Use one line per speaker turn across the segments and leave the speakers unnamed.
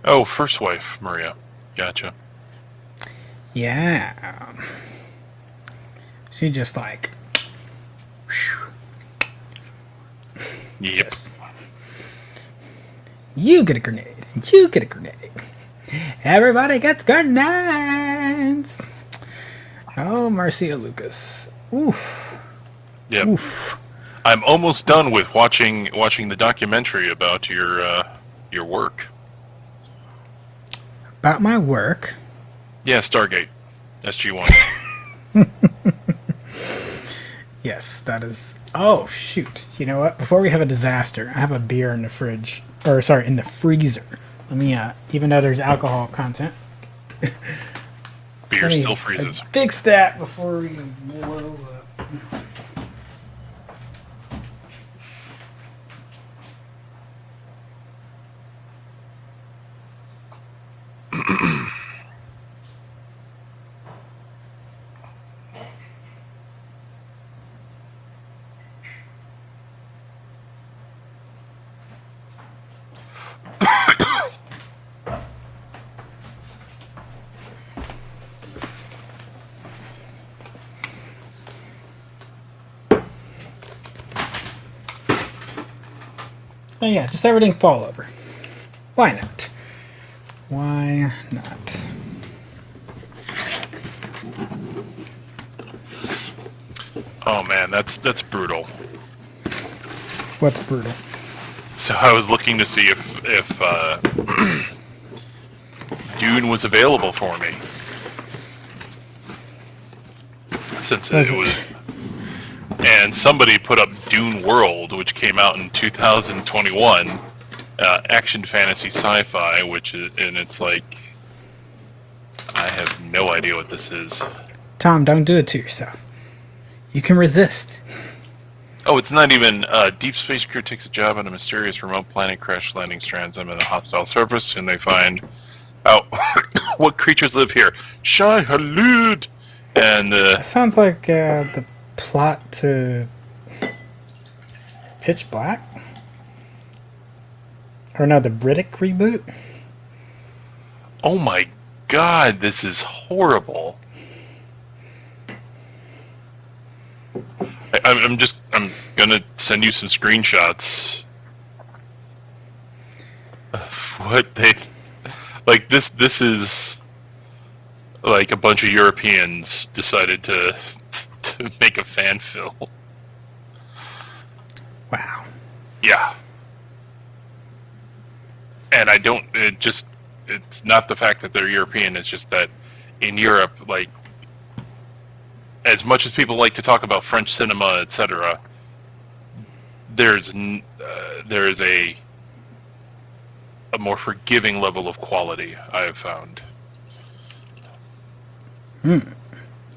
Oh, first wife, Maria. Gotcha.
Yeah. She just like...
Yep.
Just, you get a grenade. You get a grenade. Everybody gets grenades. Oh, Marcia Lucas. Oof.
Yep.
Oof.
I'm almost done with watching the documentary about your work.
About my work.
Yeah, Stargate, SG-1.
Yes, that is... Oh, shoot. You know what? Before we have a disaster, I have a beer in the fridge. Or, sorry, in the freezer. Let me, even though there's alcohol content.
Beer still freezes.
Fix that before we blow up. Oh yeah, just everything fall over. Why not? Why not?
Oh man, that's brutal.
What's brutal?
So I was looking to see if Dune was available for me, since it was. And somebody put up Dune World, which came out in 2021, action fantasy sci-fi, and it's like, I have no idea what this is.
Tom, don't do it to yourself. You can resist.
Oh, it's not even. Deep space crew takes a job on a mysterious remote planet, crash landing strands them at a hostile surface, and they find out what creatures live here. Shai Halud! And
That sounds like the plot to Pitch Black? Or no, the Riddick reboot?
oh my god, this is horrible. I'm gonna send you some screenshots of what they like. This is like a bunch of Europeans decided to make a fan film.
Wow.
Yeah, and I don't. It's not the fact that they're European. It's just that in Europe, like, as much as people like to talk about French cinema, etc., there is a more forgiving level of quality I have found in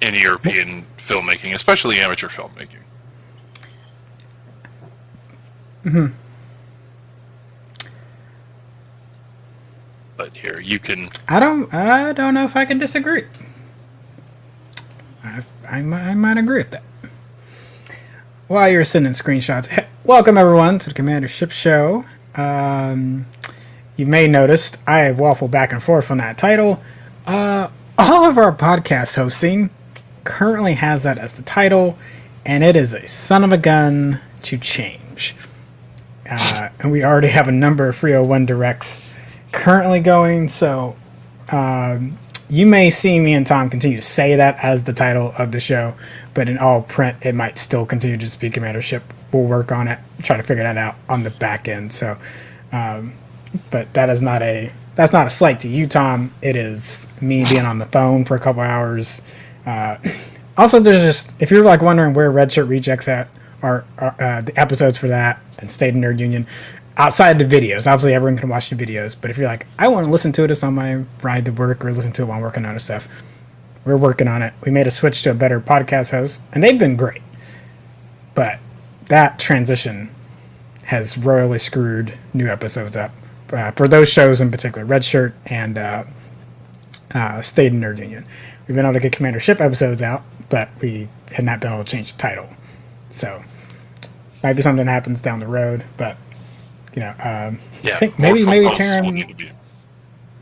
European filmmaking, especially amateur filmmaking.
Mm-hmm.
But here you can.
I don't know if I can disagree. I might agree with that. While you're sending screenshots, welcome everyone to the Commander Shipp show. You may noticed I have waffled back and forth on that title. All of our podcast hosting currently has that as the title, and it is a son of a gun to change. And we already have a number of 301 directs currently going, so you may see me and Tom continue to say that as the title of the show, but in all print, it might still continue to just be Commander Shipp. We'll work on it, try to figure that out on the back end. So, but that's not a slight to you, Tom. It is me being on the phone for a couple hours. Also, there's just, if you're like wondering where Red Shirt Rejects are the episodes for that and State of Nerd Union. Outside the videos, obviously everyone can watch the videos, but if you're like, I want to listen to it on my ride to work or listen to it while I'm working on other stuff, we're working on it. We made a switch to a better podcast host, and they've been great. But that transition has royally screwed new episodes up. For those shows in particular, Red Shirt and State of Nerd Union. We've been able to get Commander Shipp episodes out, but we had not been able to change the title. So, might be something that happens down the road, but... You know,
Yeah,
I think maybe Taryn.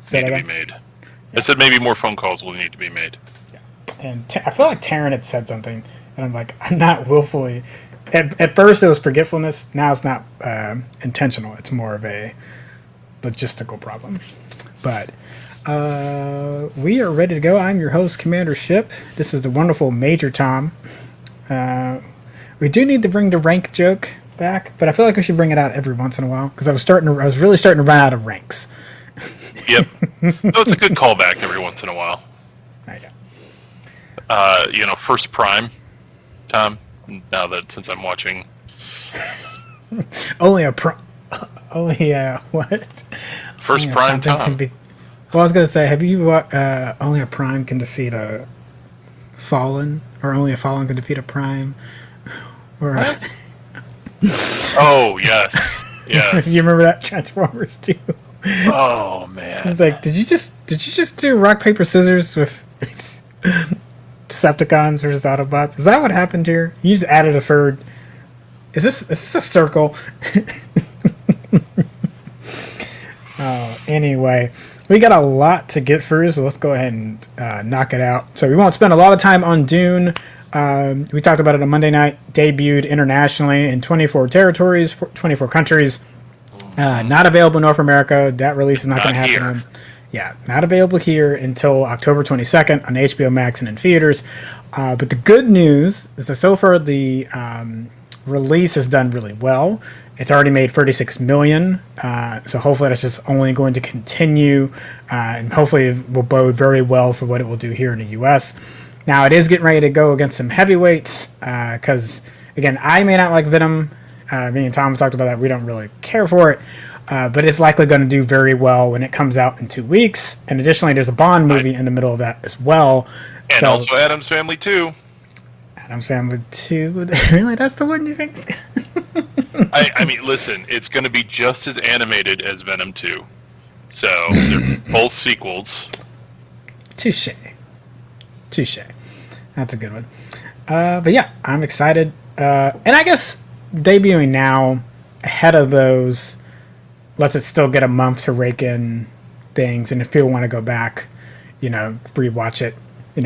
Say
need
that
to be
again?
made. I said maybe more phone calls will need to be made.
And I feel like Taryn had said something, and I'm like, I'm not willfully. At first, it was forgetfulness. Now it's not intentional. It's more of a logistical problem. But we are ready to go. I'm your host, Commander Shipp. This is the wonderful Major Tom. We do need to bring the rank joke back, but I feel like we should bring it out every once in a while because I was really starting to run out of ranks.
Yep. So it's a good callback every once in a while. First Prime, Tom. Now that since I'm watching,
only what?
First
Only
Prime Tom.
Can be, well, I was gonna say, have you only a prime can defeat a fallen, or only a fallen can defeat a prime, or?
Oh yes, yeah.
You remember that Transformers too?
Oh man.
It's like, did you just do rock paper scissors with Decepticons versus Autobots? Is that what happened here? You just added a third. Is this a circle? Anyway, we got a lot to get through, so let's go ahead and knock it out. So we won't spend a lot of time on Dune. We talked about it on Monday night. Debuted internationally in 24 territories, 24 countries. Not available in North America. That release is not going to happen. Not available here until October 22nd on HBO Max and in theaters. But the good news is that so far the release has done really well. It's already made $36 million. So hopefully that's just only going to continue. And hopefully it will bode very well for what it will do here in the U.S. Now it is getting ready to go against some heavyweights. Because, again, I may not like Venom. Me and Tom talked about that. We don't really care for it. But it's likely going to do very well when it comes out in 2 weeks. And additionally, there's a Bond movie in the middle of that as well.
And also Addams Family 2.
Addams Family 2? Really? That's the one you think?
I mean, listen, it's going to be just as animated as Venom 2. So, they're both sequels.
Touche. That's a good one. But yeah, I'm excited. And I guess debuting now ahead of those lets it still get a month to rake in things, and if people want to go back, rewatch it,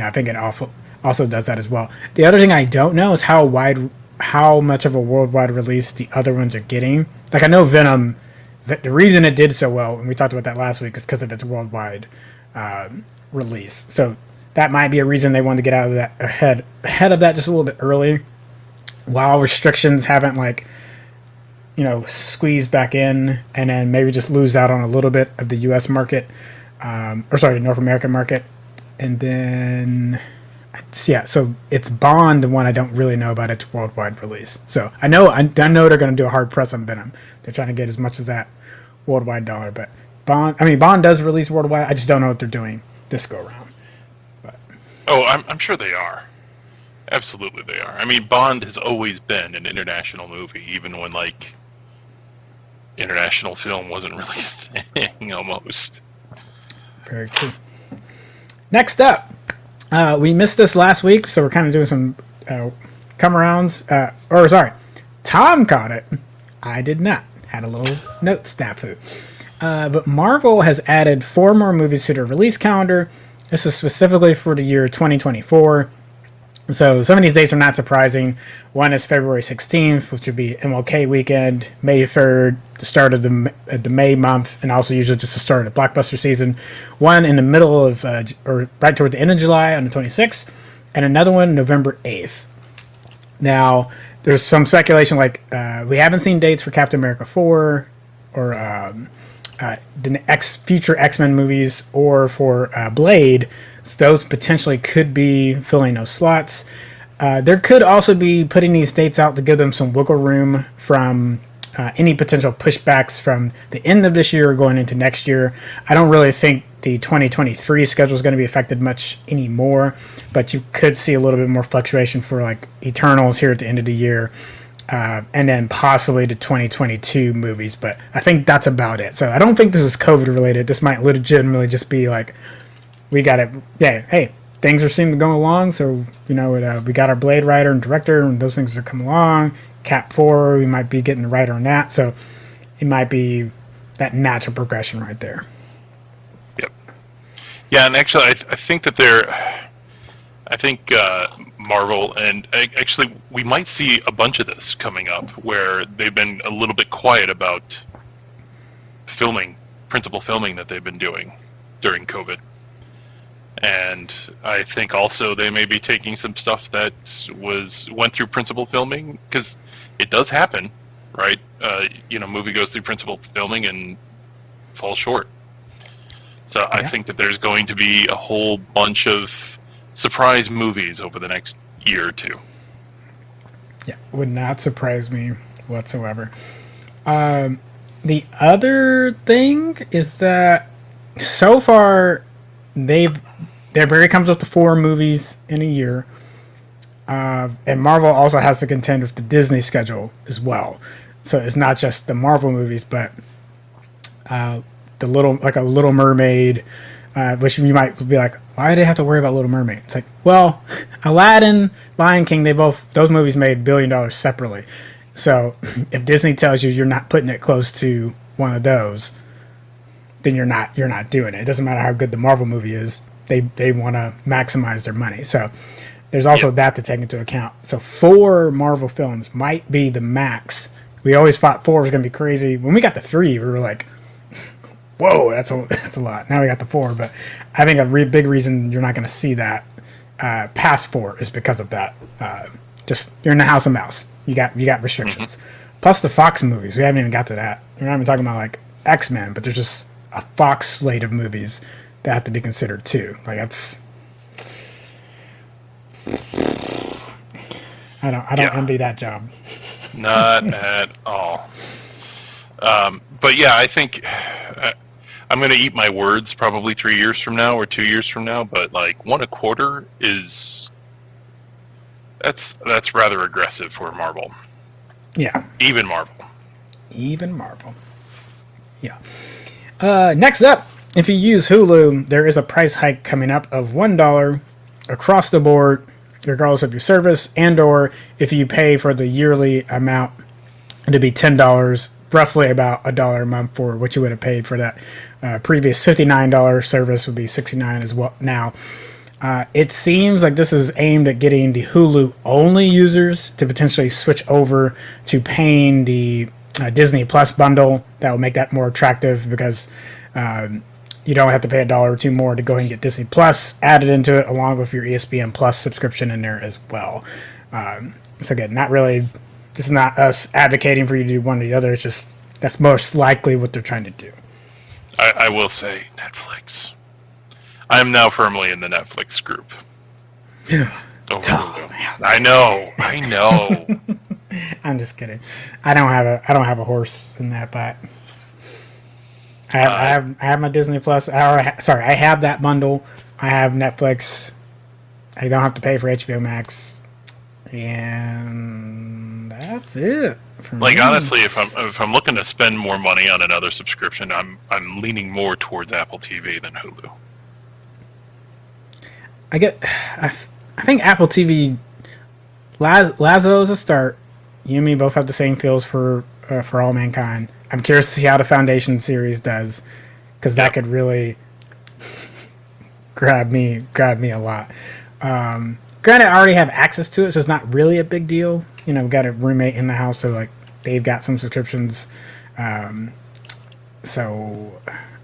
I think it also does that as well. The other thing I don't know is how much of a worldwide release the other ones are getting. Like, I know Venom, the reason it did so well, and we talked about that last week, is because of its worldwide release. So that might be a reason they wanted to get out of that ahead of that just a little bit early, while restrictions haven't squeeze back in, and then maybe just lose out on a little bit of the U.S. market, North American market. And then, so it's Bond, the one I don't really know about its worldwide release. So I know they're going to do a hard press on Venom. They're trying to get as much as that worldwide dollar. But Bond does release worldwide. I just don't know what they're doing this go around. But.
Oh, I'm sure they are. Absolutely they are. I mean, Bond has always been an international movie, even when, international film wasn't really a thing, almost. Very
true. Next up, we missed this last week, so we're kind of doing some come-arounds. Tom caught it. I did not. Had a little note snafu. But Marvel has added 4 more movies to their release calendar. This is specifically for the year 2024. So some of these dates are not surprising. One is February 16th, which would be MLK weekend, May 3rd, the start of the May month, and also usually just the start of the blockbuster season. One in the middle of, or right toward the end of July on the 26th, and another one November 8th. Now, there's some speculation we haven't seen dates for Captain America 4 or the future X-Men movies or for Blade. So those potentially could be filling those slots. There could also be putting these dates out to give them some wiggle room from any potential pushbacks from the end of this year going into next year. I don't really think the 2023 schedule is going to be affected much anymore, but you could see a little bit more fluctuation for Eternals here at the end of the year, and then possibly the 2022 movies. But I think that's about it. So I don't think this is COVID related. This might legitimately just be we got it. Yeah, hey, things are seeming to go along. So we got our Blade writer and director, and those things are coming along. Cap 4, we might be getting the writer on that. So it might be that natural progression right there.
Yep. Yeah, and actually, I think that I think Marvel, and actually, we might see a bunch of this coming up, where they've been a little bit quiet about principal filming that they've been doing during COVID. And I think also they may be taking some stuff that went through principal filming, because it does happen, right? Movie goes through principal filming and falls short. So I think that there's going to be a whole bunch of surprise movies over the next year or two.
Yeah, would not surprise me whatsoever. The other thing is that so far they're very comes up to 4 movies in a year, and Marvel also has to contend with the Disney schedule as well. So it's not just the Marvel movies, but a Little Mermaid, which you might be like, why do they have to worry about Little Mermaid? It's like, well, Aladdin, Lion King, those movies made $1 billion separately. So if Disney tells you you're not putting it close to one of those, then you're not doing it. It doesn't matter how good the Marvel movie is. They want to maximize their money. So there's also that to take into account. So 4 Marvel films might be the max. We always thought 4 was going to be crazy. When we got to 3, we were like, whoa, that's a lot. Now we got the 4, but I think a big reason you're not going to see that past 4 is because of that. Just you're in the house of mouse. You got restrictions. Plus the Fox movies. We haven't even got to that. We're not even talking about like X-Men, but there's just a Fox slate of movies that have to be considered too. Like that's. I don't envy that job.
Not at all. But yeah, I think I'm going to eat my words probably 3 years from now or 2 years from now. But like 1 a quarter that's rather aggressive for Marvel.
Yeah.
Even Marvel.
Yeah. Next up, if you use Hulu, there is a price hike coming up of $1 across the board, regardless of your service, and or if you pay for the yearly amount, it'd be $10, roughly about $1 a month for what you would have paid for that previous $59 service would be $69 as well now. It seems like this is aimed at getting the Hulu only users to potentially switch over to paying the Disney Plus bundle. That will make that more attractive because you don't have to pay $1 or $2 more to go ahead and get Disney Plus added into it, along with your ESPN Plus subscription in there as well. So again, this is not us advocating for you to do one or the other. It's just that's most likely what they're trying to do.
I will say Netflix. I am now firmly in the Netflix group. I know.
I'm just kidding. I don't have a horse in that fight. I have my Disney Plus. I have that bundle. I have Netflix. I don't have to pay for HBO Max, and that's it.
Honestly, if I'm looking to spend more money on another subscription, I'm leaning more towards Apple TV than Hulu.
I think Apple TV, Lazo is a start. You and me both have the same feels for All Mankind. I'm curious to see how the Foundation series does, because that could really grab me a lot. Granted, I already have access to it, so it's not really a big deal. You know, we've got a roommate in the house, so like they've got some subscriptions. So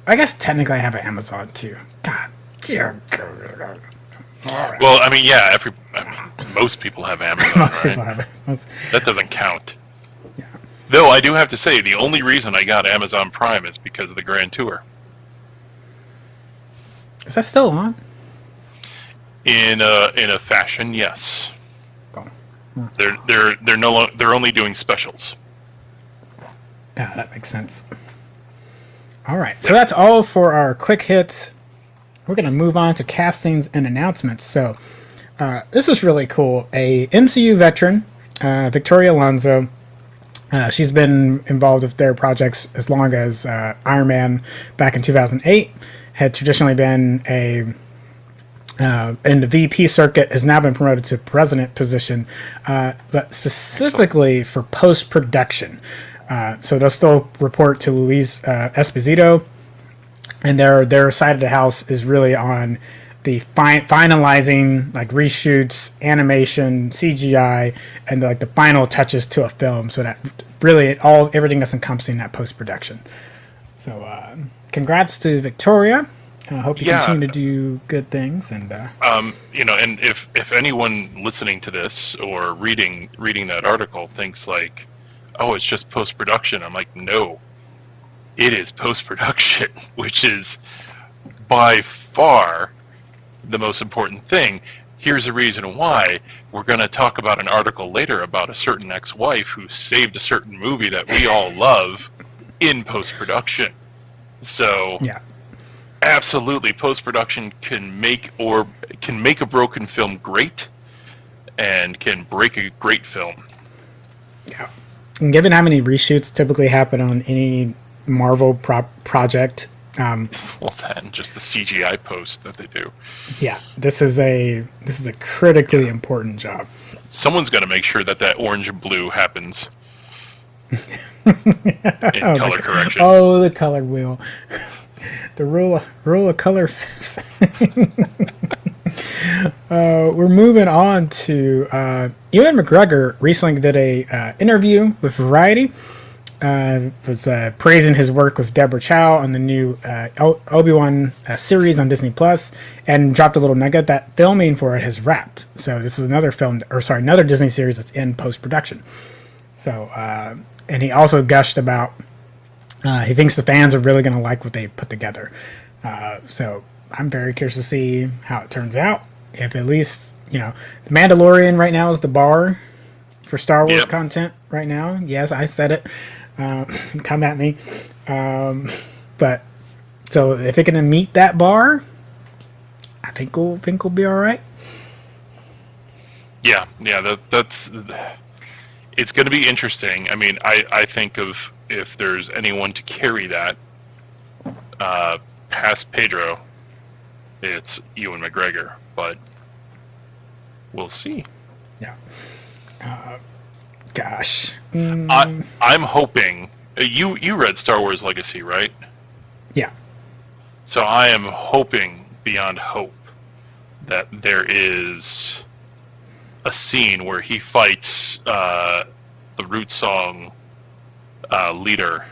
I guess technically I have an Amazon too. God, dear.
Well, I mean, most people have Amazon.
Most people have it.
That doesn't count.
Yeah.
Though I do have to say, the only reason I got Amazon Prime is because of the Grand Tour.
Is that still on?
In a fashion, yes.
Cool.
They're only doing specials.
Yeah, that makes sense. All right, so that's all for our quick hits. We're going to move on to castings and announcements. So this is really cool. A MCU veteran, Victoria Alonso. She's been involved with their projects as long as Iron Man back in 2008. Had traditionally been in the VP circuit, has now been promoted to president position, but specifically for post-production. So they'll still report to Luis Esposito. and their side of the house is really on the finalizing, like, reshoots, animation, CGI, and like the final touches to a film, so that really everything that's encompassing that post-production. So congrats to Victoria. I hope you continue to do good things. And
and if anyone listening to this or reading that article thinks like, oh, it's just post-production, I'm like, no, it is post-production, which is by far the most important thing. Here's a reason why. We're going to talk about an article later about a certain ex-wife who saved a certain movie that we all love in post-production. So
yeah,
absolutely, post-production can make a broken film great, and can break a great film.
Yeah. And given how many reshoots typically happen on any Marvel project,
well, then just the CGI post that they do.
Yeah, this is a critically important job.
Someone's got to make sure that orange and blue happens in color correction.
Oh, the color wheel. The rule of color. We're moving on to Ewan McGregor recently did a interview with Variety. Was praising his work with Deborah Chow on the new Obi-Wan series on Disney Plus, and dropped a little nugget that filming for it has wrapped. So this is another Disney series that's in post-production. So and he also gushed about he thinks the fans are really going to like what they put together. So I'm very curious to see how it turns out. If at least, The Mandalorian right now is the bar for Star Wars content right now. Yes, I said it. Come at me. But so if it can meet that bar, I think we'll be all right.
Yeah. That's it's going to be interesting. I mean, I think of if there's anyone to carry that past Pedro, it's Ewan McGregor. But we'll see.
Yeah. Gosh.
I'm hoping you read Star Wars Legacy, right?
Yeah.
So I am hoping beyond hope that there is a scene where he fights the Root Song leader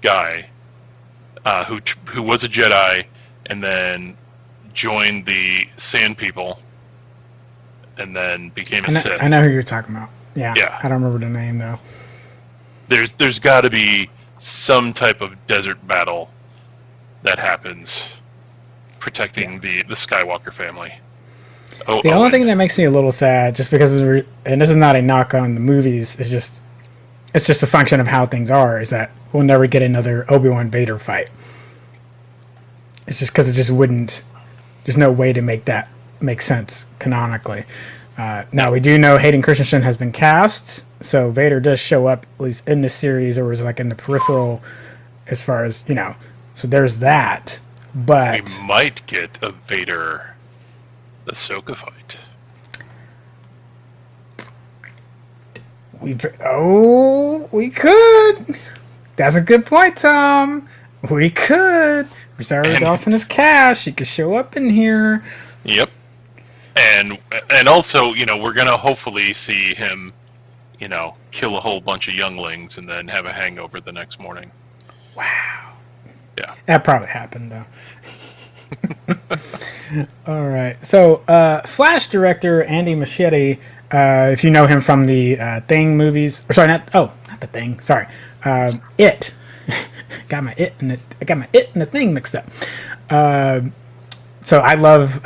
guy who was a Jedi and then joined the Sand People and then became a Sith.
I know who you're talking about. Yeah. I don't remember the name though.
There's got to be some type of desert battle that happens protecting the Skywalker family.
The only thing that makes me a little sad, just because, and this is not a knock on the movies, it's just a function of how things are, is that we'll never get another Obi-Wan Vader fight. It's just because it just wouldn't. There's no way to make that make sense canonically. Now we do know Hayden Christensen has been cast, so Vader does show up at least in the series, or is like in the peripheral, as far as So there's that, but
we might get a Vader Ahsoka fight.
We could. That's a good point, Tom. We could. Rosario Dawson is cast. She could show up in here.
Yep. And also, we're gonna hopefully see him, kill a whole bunch of younglings and then have a hangover the next morning.
Wow.
Yeah.
That probably happened though. All right. So, Flash director Andy Muschietti, if you know him from the Thing movies, or sorry, not the Thing. Sorry, It. I got my It and the Thing mixed up. So I love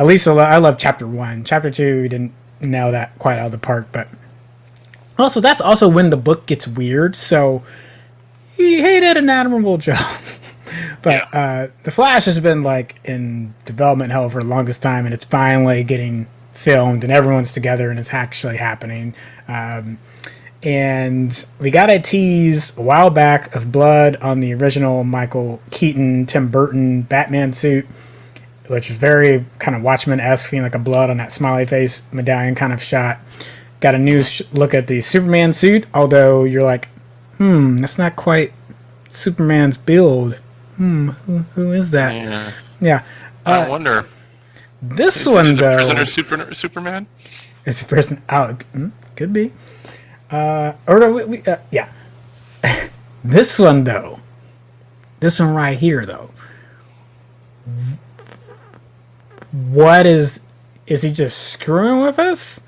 Chapter 1. Chapter 2, we didn't nail that quite out of the park, but also that's also when the book gets weird. So he did an admirable job. But The Flash has been in development hell for the longest time, and it's finally getting filmed, and everyone's together, and it's actually happening. And we got a tease a while back of blood on the original Michael Keaton, Tim Burton Batman suit, which is very kind of Watchmen-esque, seeing like a blood on that smiley face medallion kind of shot. Got a new look at the Superman suit, although you're like, that's not quite Superman's build. Who is that?
Yeah.
Yeah.
I wonder.
This
Is
one,
it the
though,
Prisoner Superman?
is the person. Oh, could be. Or no, yeah. This one, though. This one right here, though. What is he just screwing with us?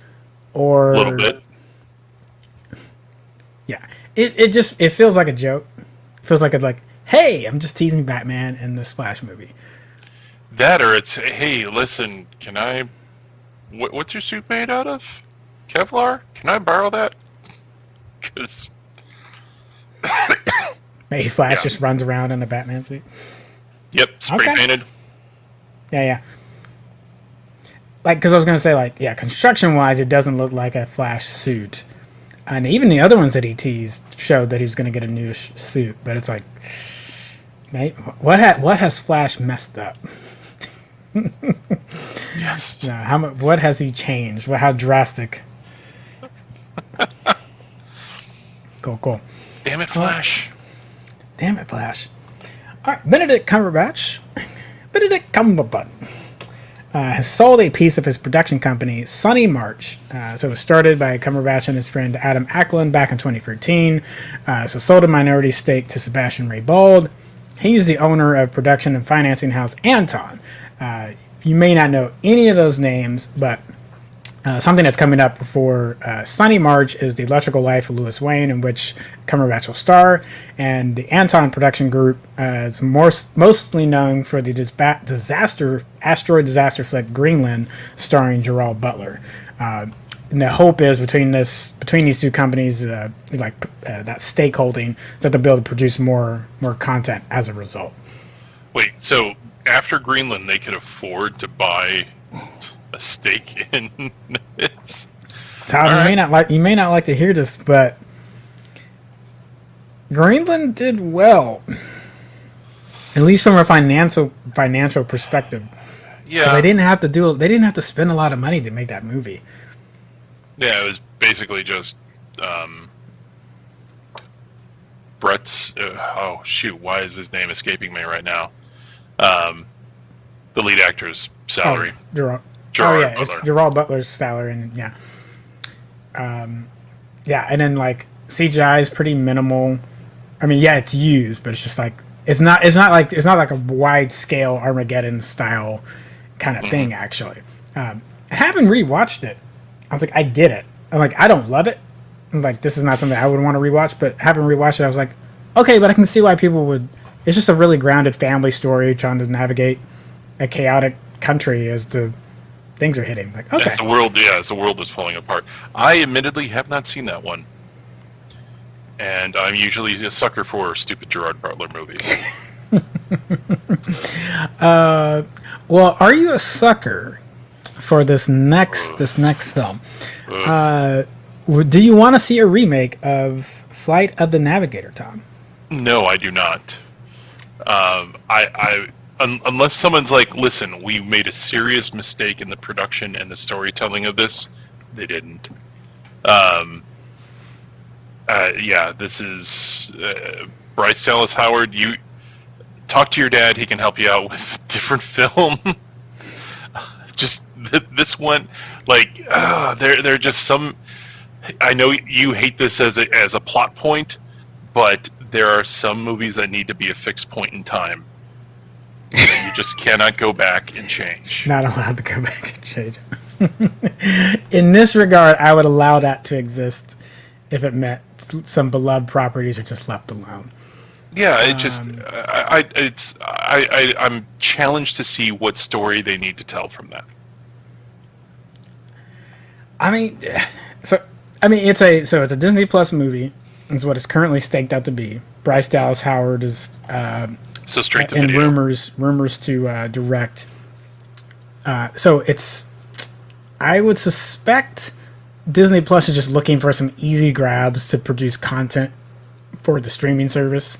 Or
A little bit.
Yeah. It feels like a joke. It feels like hey, I'm just teasing Batman in this Flash movie.
That or it's, hey, listen, can I... what's your suit made out of? Kevlar? Can I borrow that? Because...
Maybe Flash just runs around in a Batman suit.
Yep, spray painted.
Yeah. Like, because I was going to say, like, yeah, construction-wise, it doesn't look like a Flash suit. And even the other ones that he teased showed that he was going to get a new suit. But it's like, mate, what has Flash messed up?
Yes.
No, what has he changed? How drastic? Cool.
Damn it, Flash.
Damn it, Flash. All right, Benedict Cumberbatch has sold a piece of his production company, Sunny March. So it was started by Cumberbatch and his friend Adam Ackland back in 2013. So sold a minority stake to Sebastian Raybould. He's the owner of production and financing house Anton. You may not know any of those names, but something that's coming up for Sunny March is The Electrical Life of Louis Wayne, in which Cumberbatch will star. And the Anton production group is mostly known for the asteroid disaster flick Greenland, starring Gerald Butler. And the hope is between these two companies, that stakeholding, is that they'll be able to produce more content as a result.
Wait, so after Greenland, they could afford to buy a stake in it?
Tom, you may not like to hear this, but Greenland did well, at least from a financial perspective.
Yeah,
because they didn't have to spend a lot of money to make that movie.
Yeah, it was basically just Brett's. Oh shoot, why is his name escaping me right now? The lead actor's salary.
Gerard
Butler.
It's Gerald Butler's salary, and and then like CGI is pretty minimal. I mean, yeah, it's used, but it's just like it's not like a wide scale Armageddon style kind of thing. Actually, I haven't rewatched it. I was like, I get it. I'm like, I don't love it. I'm like, this is not something I would want to rewatch. But having rewatched it, I was like, okay, but I can see why people would. It's just a really grounded family story trying to navigate a chaotic country as the things are hitting. Like, okay,
as the world is falling apart. I admittedly have not seen that one, and I'm usually a sucker for stupid Gerard Butler movies.
Well, are you a sucker for this next film? Do you want to see a remake of Flight of the Navigator, Tom?
No, I do not. Unless someone's like, listen, we made a serious mistake in the production and the storytelling of this, they didn't. This is Bryce Dallas Howard. You talk to your dad; he can help you out with a different film. Just this one, there are just some. I know you hate this as a plot point, but there are some movies that need to be a fixed point in time. You just cannot go back and change.
Not allowed to go back and change. In this regard, I would allow that to exist if it meant some beloved properties are just left alone.
Yeah, I'm challenged to see what story they need to tell from that.
It's a Disney Plus movie. Is what it's currently staked out to be. Bryce Dallas Howard is
so straight to
and
video.
rumors to direct. So it's, I would suspect Disney Plus is just looking for some easy grabs to produce content for the streaming service.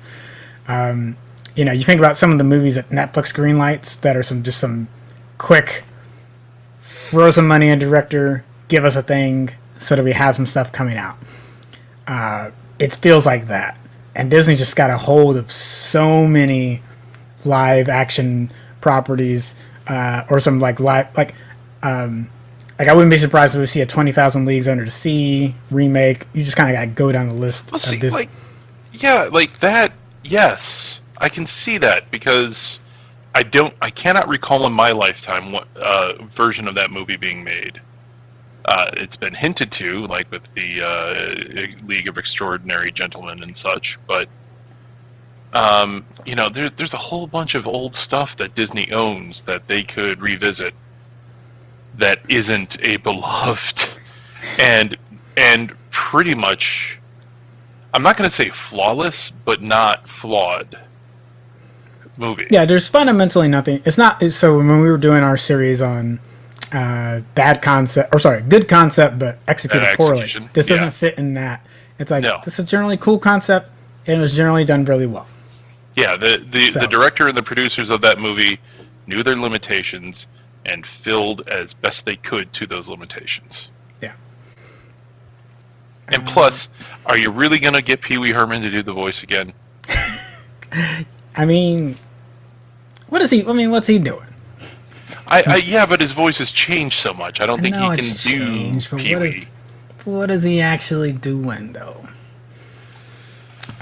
You think about some of the movies that Netflix greenlights that are some quick, throw some money in director, give us a thing so that we have some stuff coming out. It feels like that. And Disney just got a hold of so many live action properties, or some like live like I wouldn't be surprised if we see a 20,000 Leagues Under the Sea remake. You just kind of got to go down the list
Well,
of
see,
this.
like that. Yes, I can see that because I cannot recall in my lifetime what version of that movie being made. It's been hinted to, like with the League of Extraordinary Gentlemen and such, but there's a whole bunch of old stuff that Disney owns that they could revisit that isn't a beloved and pretty much, I'm not going to say flawless, but not flawed movie.
Yeah, there's fundamentally nothing. It's not. So when we were doing our series on good concept but executed poorly, this doesn't fit in that. It's like, this is a generally cool concept, and it was generally done really well.
Yeah, the director and the producers of that movie knew their limitations and filled as best they could to those limitations.
Yeah.
And plus, are you really going to get Pee Wee Herman to do the voice again?
I mean, what's he doing?
Yeah, but his voice has changed so much. I don't think he can do Pee Wee.
What is he actually doing, though?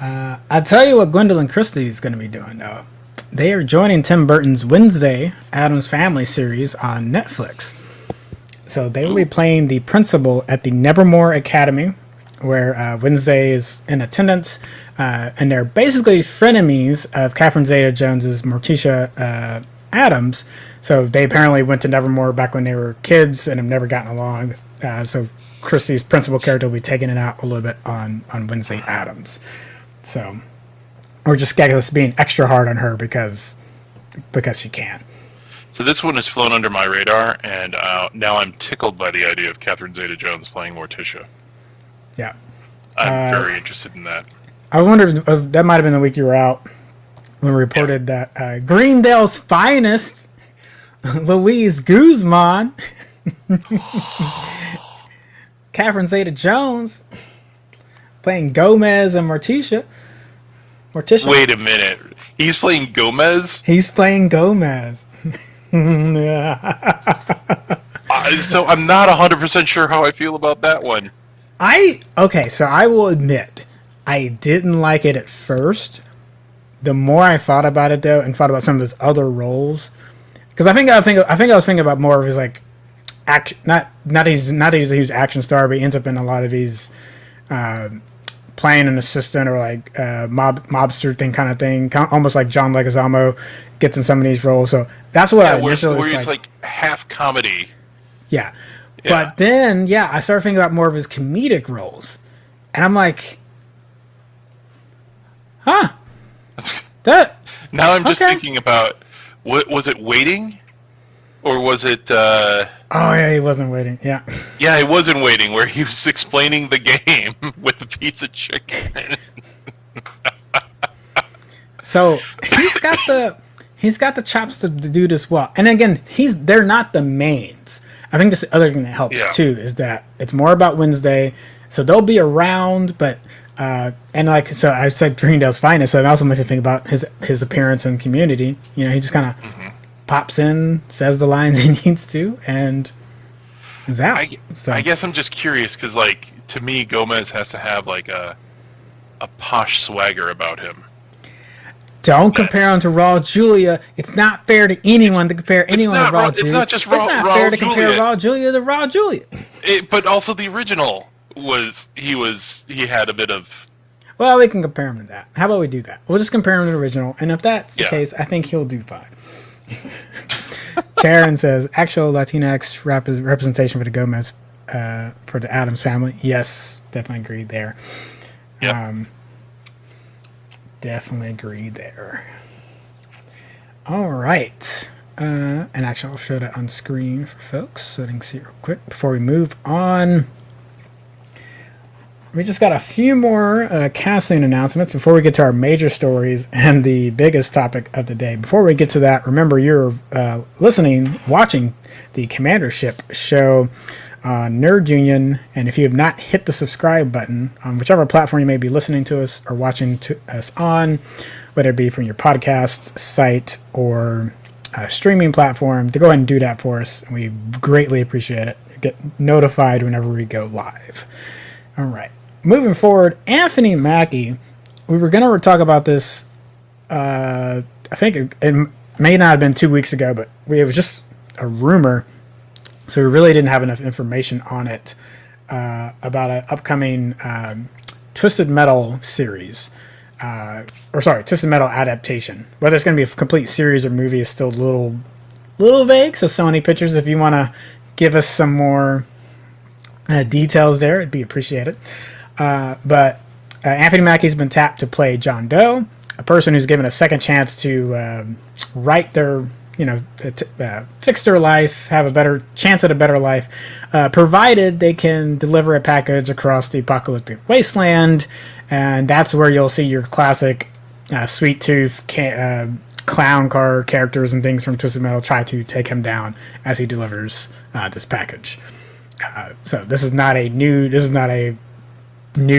I'll tell you what Gwendolyn Christie is going to be doing, though. They are joining Tim Burton's Wednesday Addams Family series on Netflix. So they will be playing the principal at the Nevermore Academy, where Wednesday is in attendance, and they're basically frenemies of Catherine Zeta-Jones's Morticia Addams. So they apparently went to Nevermore back when they were kids and have never gotten along. So Christie's principal character will be taking it out a little bit on Wednesday Addams. So, or just being extra hard on her because she can.
So this one has flown under my radar, and now I'm tickled by the idea of Catherine Zeta-Jones playing Morticia.
Yeah.
I'm very interested in that.
I was wondering, that might have been the week you were out when we reported that Greendale's finest, Louise Guzman, Catherine Zeta-Jones, playing Gomez and Morticia.
Wait a minute. He's playing Gomez?
He's playing Gomez.
So I'm not 100% sure how I feel about that one.
So I will admit, I didn't like it at first. The more I thought about it, though, and thought about some of his other roles, because I think I was thinking about more of his like action. Not that he's a huge action star, but he ends up in a lot of these playing an assistant or like mobster kind of thing, almost like John Leguizamo gets in some of these roles. So that's what I initially was
like. Like half comedy.
Yeah. But then, I started thinking about more of his comedic roles. And I'm like, huh.
Now I'm just thinking about, was it Waiting? Or was it...
Oh, yeah, he wasn't Waiting, yeah.
Yeah, he wasn't Waiting, where he was explaining the game with a piece of chicken.
So, he's got the chops to do this well. And again, they're not the mains. I think this other thing that helps too is that it's more about Wednesday, so they'll be around. But and like so, I said Greendale's finest, so it also makes me think about his appearance in Community. You know, he just kind of pops in, says the lines he needs to, and is out.
I guess I'm just curious because, like, to me, Gomez has to have like a posh swagger about him.
Don't compare him to Raul Julia. It's not fair to anyone to compare anyone to Raul Julia.
It's not just Raul Julia.
It's not fair to compare Raul Julia to Raul Julia.
But also the original he had a bit of...
Well, we can compare him to that. How about we do that? We'll just compare him to the original, and if that's the case, I think he'll do fine. Taryn says, actual Latinx representation for the Gomez, for the Addams family. Yes, definitely agree there.
Yep.
Definitely agree there. All right. And actually, I'll show that on screen for folks so they can see it real quick before we move on. We just got a few more casting announcements before we get to our major stories and the biggest topic of the day. Before we get to that, remember you're watching the Commander Shipp show on Nerd Union, and if you have not hit the subscribe button on whichever platform you may be listening to us or watching us on, whether it be from your podcast site or streaming platform, to go ahead and do that for us. We greatly appreciate it. Get notified whenever we go live. All right. Moving forward, Anthony Mackie. We were going to talk about this. I think it may not have been 2 weeks ago, but it was just a rumor, so we really didn't have enough information on it about an upcoming Twisted Metal series. Twisted Metal adaptation. Whether it's going to be a complete series or movie is still a little vague. So Sony Pictures, if you want to give us some more details there, it'd be appreciated. But Anthony Mackie's been tapped to play John Doe, a person who's given a second chance to right their, fix their life, have a better chance at a better life, provided they can deliver a package across the apocalyptic wasteland. And that's where you'll see your classic Sweet Tooth clown car characters and things from Twisted Metal try to take him down as he delivers this package. So this is not a new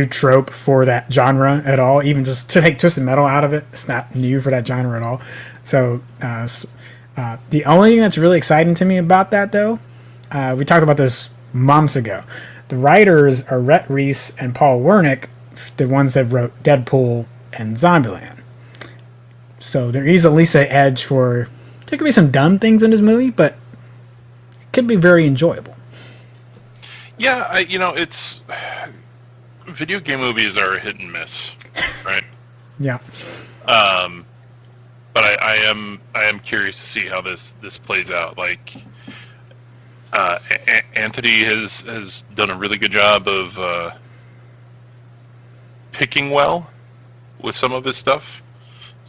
trope for that genre at all. Even just to take Twisted Metal out of it, it's not new for that genre at all. So the only thing that's really exciting to me about that, though, we talked about this months ago. The writers are Rhett Reese and Paul Wernick, the ones that wrote Deadpool and Zombieland. So there is at least an edge for... There could be some dumb things in this movie, but it could be very enjoyable.
Yeah, it's... Video game movies are hit and miss, right?
Yeah.
But I am curious to see how this plays out. Like, Anthony has done a really good job of picking well with some of his stuff.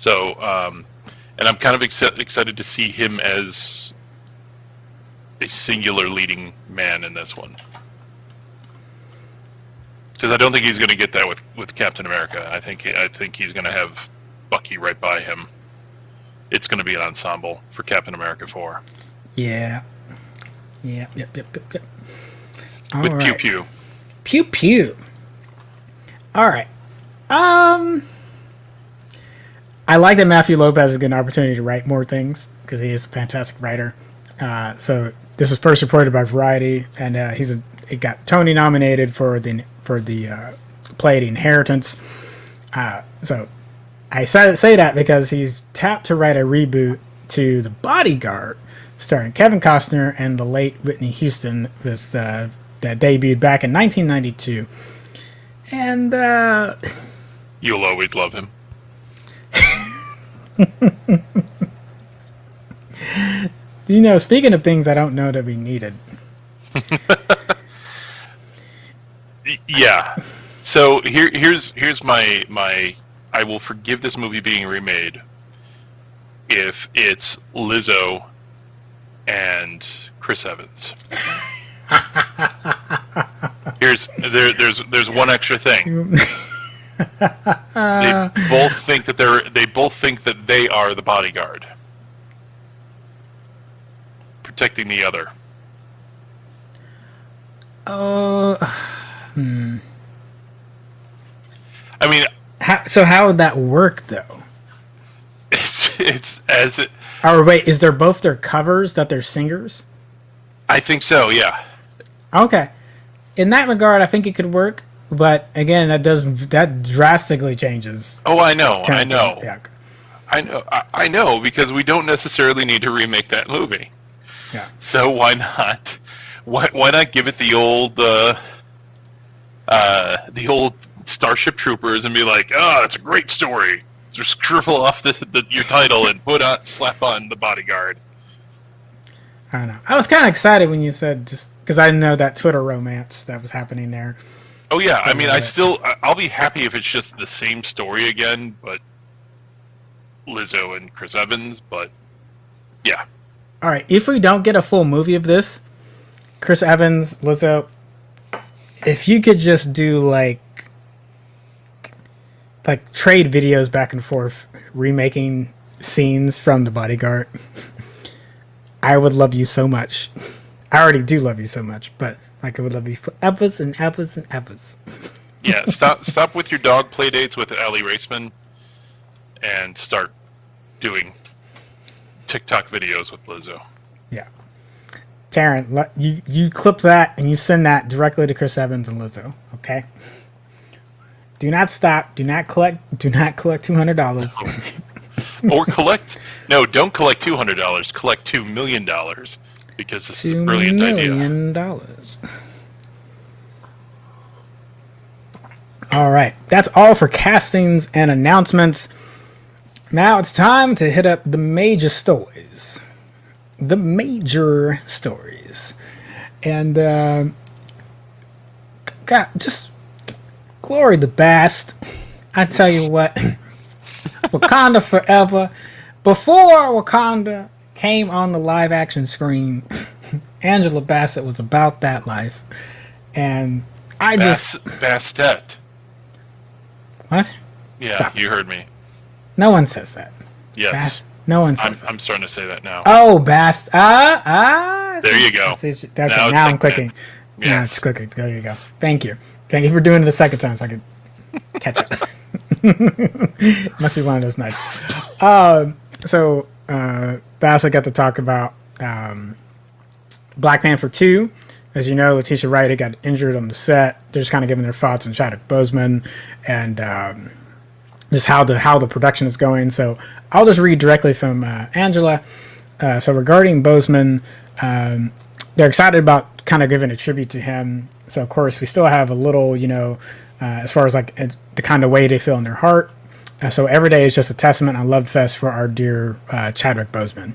So, and I'm kind of excited to see him as a singular leading man in this one. Because I don't think he's going to get that with Captain America. I think he's going to have Bucky right by him. It's going to be an ensemble for Captain America 4.
Yeah. Yep. All
with
right.
Pew Pew.
Pew Pew. All right. I like that Matthew Lopez is getting an opportunity to write more things because he is a fantastic writer. So this was first reported by Variety, and he got Tony nominated for the play The Inheritance. So I say that because he's tapped to write a reboot to The Bodyguard, starring Kevin Costner and the late Whitney Houston, that debuted back in 1992. And
you'll always love him.
Speaking of things I don't know that we needed.
Yeah. So here's my I will forgive this movie being remade if it's Lizzo and Chris Evans. There's one extra thing. They both think that they are the bodyguard, protecting the other. I mean,
how would that work though?
It's as it.
Or wait, is there both their covers that they're singers?
I think so. Yeah.
Okay. In that regard, I think it could work. But again, that drastically changes.
Oh, I know.
Yeah.
I know because we don't necessarily need to remake that movie.
Yeah.
So why not? Why not give it the old Starship Troopers and be like, oh, it's a great story. Just scribble off your title and slap on The Bodyguard.
I don't know. I was kind of excited when you said, just because I know that Twitter romance that was happening there.
Oh yeah, I mean, I'll be happy if it's just the same story again, but Lizzo and Chris Evans. But yeah.
All right, if we don't get a full movie of this, Chris Evans, Lizzo, if you could just do like trade videos back and forth, remaking scenes from The Bodyguard, I would love you so much. I already do love you so much, but I would love you for evers and evers and evers.
Yeah, stop with your dog play dates with Ellie Raceman and start doing TikTok videos with Lizzo.
Yeah. Taryn, you clip that and you send that directly to Chris Evans and Lizzo, okay? Do not stop. Do not collect $200.
Or don't collect $200. Collect $2 million because this is a brilliant idea.
$2 million. All right. That's all for castings and announcements. Now it's time to hit up the major stories. And, God, just glory to Bast. I tell you what, Wakanda forever. Before Wakanda came on the live action screen, Angela Bassett was about that life. And
Bastet.
What?
Yeah,
Stop.
You heard me.
No one says that.
Yes.
No one says that.
I'm starting to say that now.
Oh, Bast.
There you go.
Okay, now I'm clicking.
Yeah.
Now it's clicking. There you go. Thank you for doing it a second time so I could catch up. Must be one of those nights. So Bassett got to talk about Black Panther 2. As you know, Letitia Wright had got injured on the set. They're just kind of giving their thoughts on Chadwick Boseman and just how the production is going. So I'll just read directly from Angela. So regarding Boseman, they're excited about kind of giving a tribute to him. So of course we still have a little, as far as like the kind of way they feel in their heart. So every day is just a testament and love fest for our dear Chadwick Boseman.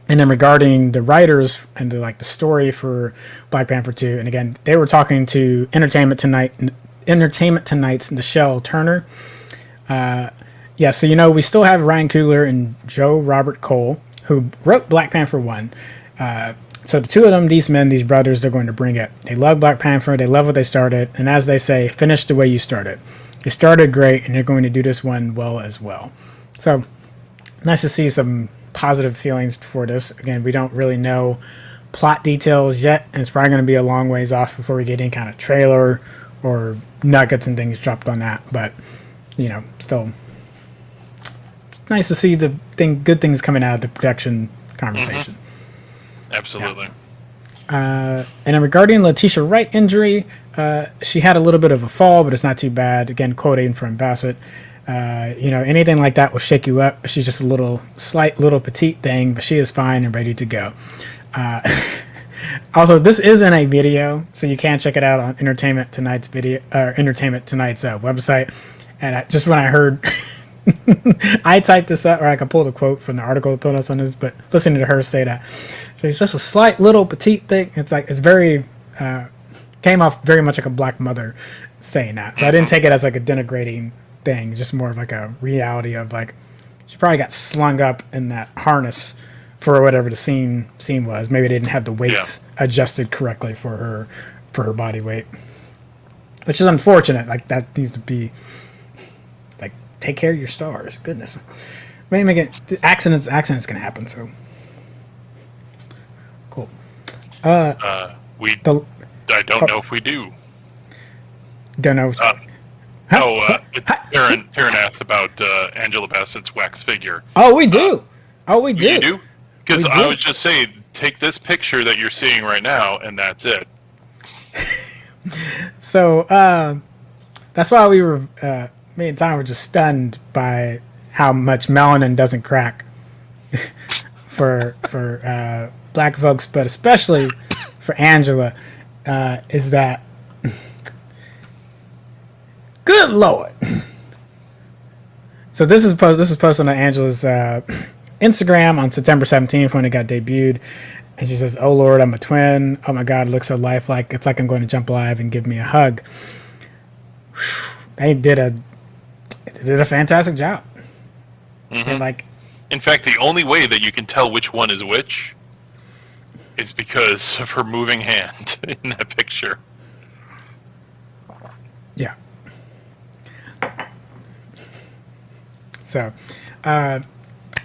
And then regarding the writers and the story for Black Panther 2, and again, they were talking to Entertainment Tonight's Nichelle Turner. So we still have Ryan Coogler and Joe Robert Cole, who wrote Black Panther 1. So the two of them, these brothers, they're going to bring it. They love Black Panther. They love what they started. And as they say, finish the way you started. You started great, and you're going to do this one well as well. So nice to see some positive feelings for this. Again, we don't really know plot details yet, and it's probably going to be a long ways off before we get any kind of trailer or nuggets and things dropped on that. But, still it's nice to see good things coming out of the production conversation.
Mm-hmm. Absolutely.
Yeah. And then regarding Letitia Wright injury, she had a little bit of a fall, but it's not too bad. Again, quoting from Bassett, anything like that will shake you up. She's just a slight little petite thing, but she is fine and ready to go. Also, this isn't a video, so you can check it out on Entertainment Tonight's website. And just when I heard, I typed this up, or I could pull the quote from the article to put us on this, but listening to her say that, so it's just a slight little petite thing. It's very came off very much like a black mother saying that. So I didn't take it as a denigrating thing, just more of a reality of she probably got slung up in that harness for whatever the scene was. Maybe they didn't have the weights adjusted correctly for her body weight, which is unfortunate. That needs to be take care of your stars. Goodness, accidents can happen. So cool.
I don't know if we do.
Don't know.
Taryn asked about Angela Bassett's wax figure.
Oh, we do. You
do? Because I was just saying, take this picture that you're seeing right now, and that's it. So
that's why we were, me and Tom were just stunned by how much melanin doesn't crack for black folks, but especially for Angela, is that good Lord. So this is posted on Angela's Instagram on September 17th when it got debuted, and she says, "Oh Lord, I'm a twin. Oh my God, it looks so lifelike. It's like I'm going to jump alive and give me a hug." They did a fantastic job.
Mm-hmm.
And
in fact, the only way that you can tell which one is which is because of her moving hand in that picture.
Yeah. So,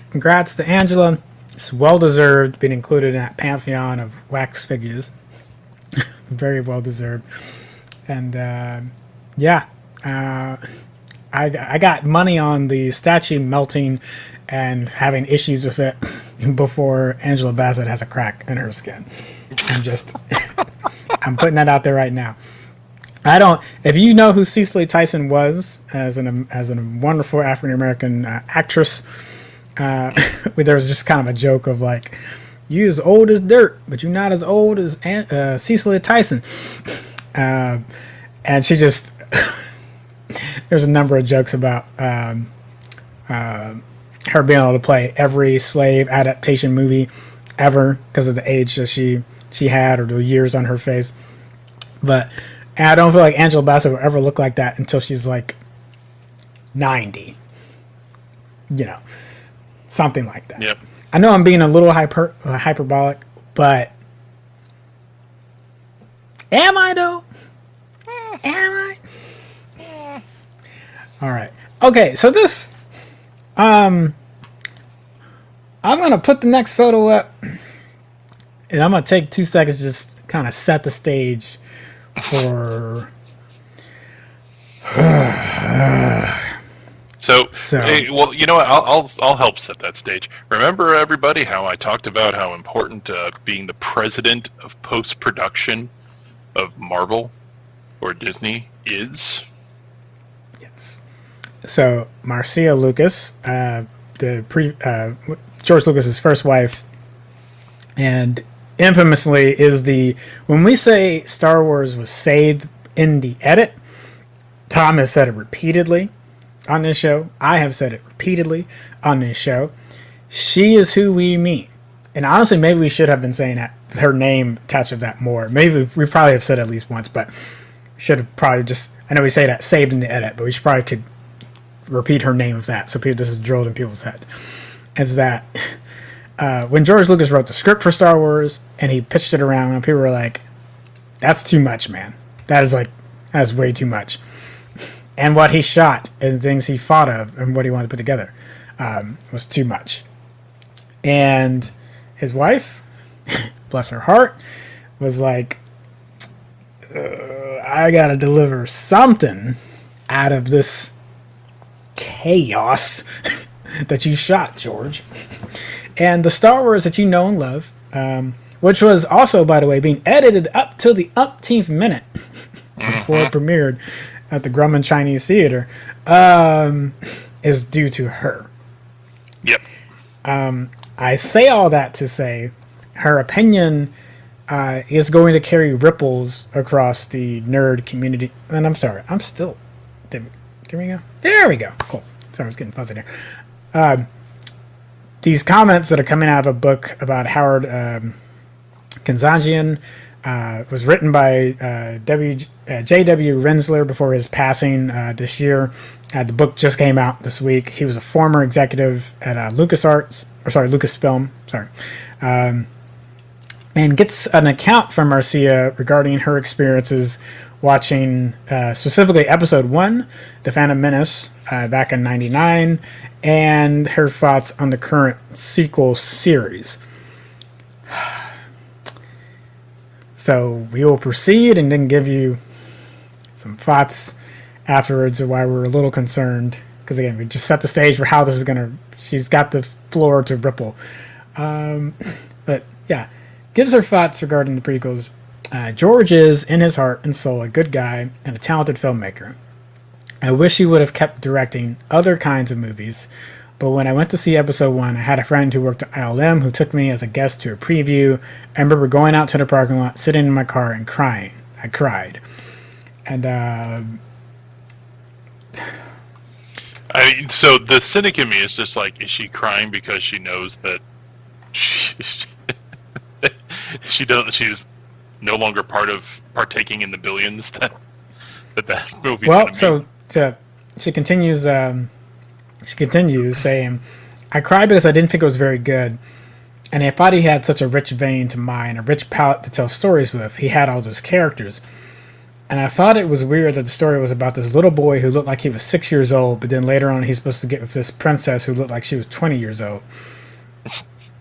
congrats to Angela. It's well-deserved being included in that pantheon of wax figures. Very well-deserved. And, I got money on the statue melting and having issues with it before Angela Bassett has a crack in her skin. I'm putting that out there right now. I don't. If you know who Cicely Tyson was as a wonderful African American actress, there was just kind of a joke of like, you as old as dirt, but you're not as old as Cicely Tyson, and she just. There's a number of jokes about her being able to play every slave adaptation movie ever because of the age that she had or the years on her face. But I don't feel like Angela Bassett will ever look like that until she's like 90. Something like that.
Yep.
I know I'm being a little hyperbolic, but am I though? Am I? All right. Okay, so this, I'm going to put the next photo up, and I'm going to take 2 seconds to just kind of set the stage for...
So hey, well, you know what? I'll help set that stage. Remember, everybody, how I talked about how important being the president of post-production of Marvel or Disney is?
Yes. So Marcia Lucas, George Lucas's first wife, and infamously is when we say Star Wars was saved in the edit, Tom has said it repeatedly on this show. I have said it repeatedly on this show. She is who we mean. And honestly, maybe we should have been saying that, her name attached to that more. Maybe we probably have said it at least once, but should have probably just, I know we say that saved in the edit, but we should probably could repeat her name of that so this is drilled in people's head. Is that when George Lucas wrote the script for Star Wars and he pitched it around, and people were like, that's too much, man. That's way too much. And what he shot and things he thought of and what he wanted to put together was too much. And his wife, bless her heart, was like, I gotta deliver something out of this chaos that you shot, George. And the Star Wars that you know and love, which was also, by the way, being edited up till the umpteenth minute before it premiered at the Grumman Chinese Theater, is due to her.
Yep.
I say all that to say her opinion is going to carry ripples across the nerd community. And I'm sorry, I'm still... There we go. There we go. Cool. Sorry, I was getting fuzzy there. These comments that are coming out of a book about Howard Kanzanjian was written by J.W. Rensler before his passing this year. The book just came out this week. He was a former executive at Lucasfilm. And gets an account from Marcia regarding her experiences watching specifically Episode 1, The Phantom Menace, back in '99, and her thoughts on the current sequel series. So we will proceed and then give you some thoughts afterwards of why we're a little concerned. Because again, we just set the stage for how this is going to... She's got the floor to ripple. But yeah, gives her thoughts regarding the prequels. George is, in his heart and soul, a good guy and a talented filmmaker. I wish he would have kept directing other kinds of movies, but when I went to see Episode 1, I had a friend who worked at ILM who took me as a guest to a preview. I remember going out to the parking lot, sitting in my car, and crying. I cried. And,
so the cynic in me is just like, is she crying because she knows that she's no longer part of partaking in the billions that movie?
Well, so she continues saying, I cried because I didn't think it was very good, and I thought he had such a rich vein to mine, a rich palette to tell stories with. He had all those characters. And I thought it was weird that the story was about this little boy who looked like he was 6 years old, but then later on he's supposed to get with this princess who looked like she was 20 years old.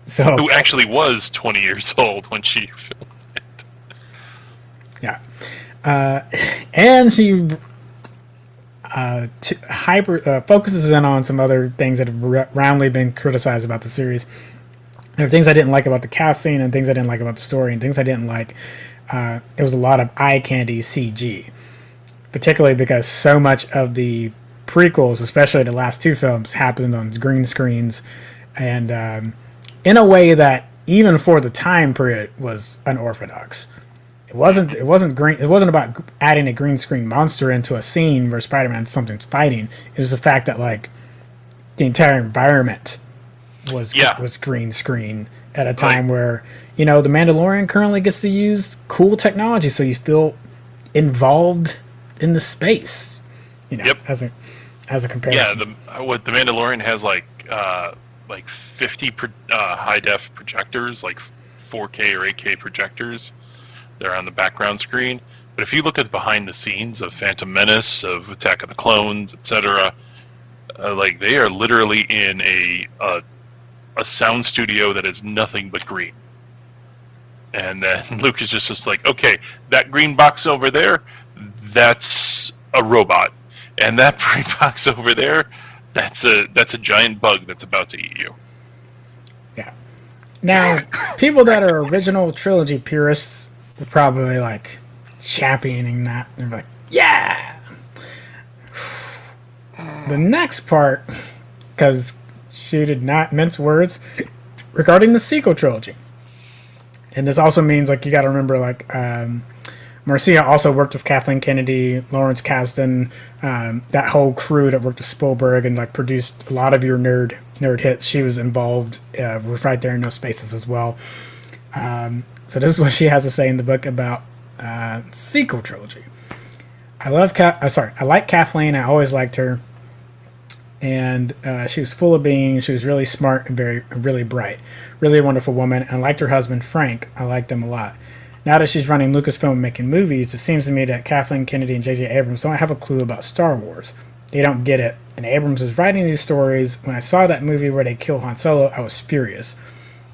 So,
who actually was 20 years old when she filmed it.
Yeah. And focuses in on some other things that have roundly been criticized about the series. There are things I didn't like about the casting, and things I didn't like about the story, and things I didn't like. It was a lot of eye candy CG, particularly because so much of the prequels, especially the last two films, happened on green screens, and in a way that even for the time period was unorthodox. It wasn't green. It wasn't about adding a green screen monster into a scene where Spider-Man something's fighting. It was the fact that like the entire environment was green screen at a time where the Mandalorian currently gets to use cool technology, so you feel involved in the space. As a comparison.
Yeah, the Mandalorian has like 50 high def projectors, like 4K or 8K projectors. They're on the background screen. But if you look at behind the scenes of Phantom Menace, of Attack of the Clones, etc., like they are literally in a sound studio that is nothing but green. And then Luke is just like, okay, that green box over there, that's a robot, and that green box over there, that's a giant bug that's about to eat you.
Yeah. Now, people that are original trilogy purists were probably like championing that. They're like, yeah. The next part, because she did not mince words regarding the sequel trilogy. And this also means, like, you got to remember, like, Marcia also worked with Kathleen Kennedy, Lawrence Kasdan, that whole crew that worked with Spielberg and, like, produced a lot of your nerd hits. She was involved with Right There in No Spaces as well. So this is what she has to say in the book about sequel trilogy. I like Kathleen. I always liked her. And she was full of being. She was really smart and really bright. Really a wonderful woman. And I liked her husband, Frank. I liked him a lot. Now that she's running Lucasfilm and making movies, it seems to me that Kathleen Kennedy and J.J. Abrams don't have a clue about Star Wars. They don't get it. And Abrams is writing these stories. When I saw that movie where they kill Han Solo, I was furious.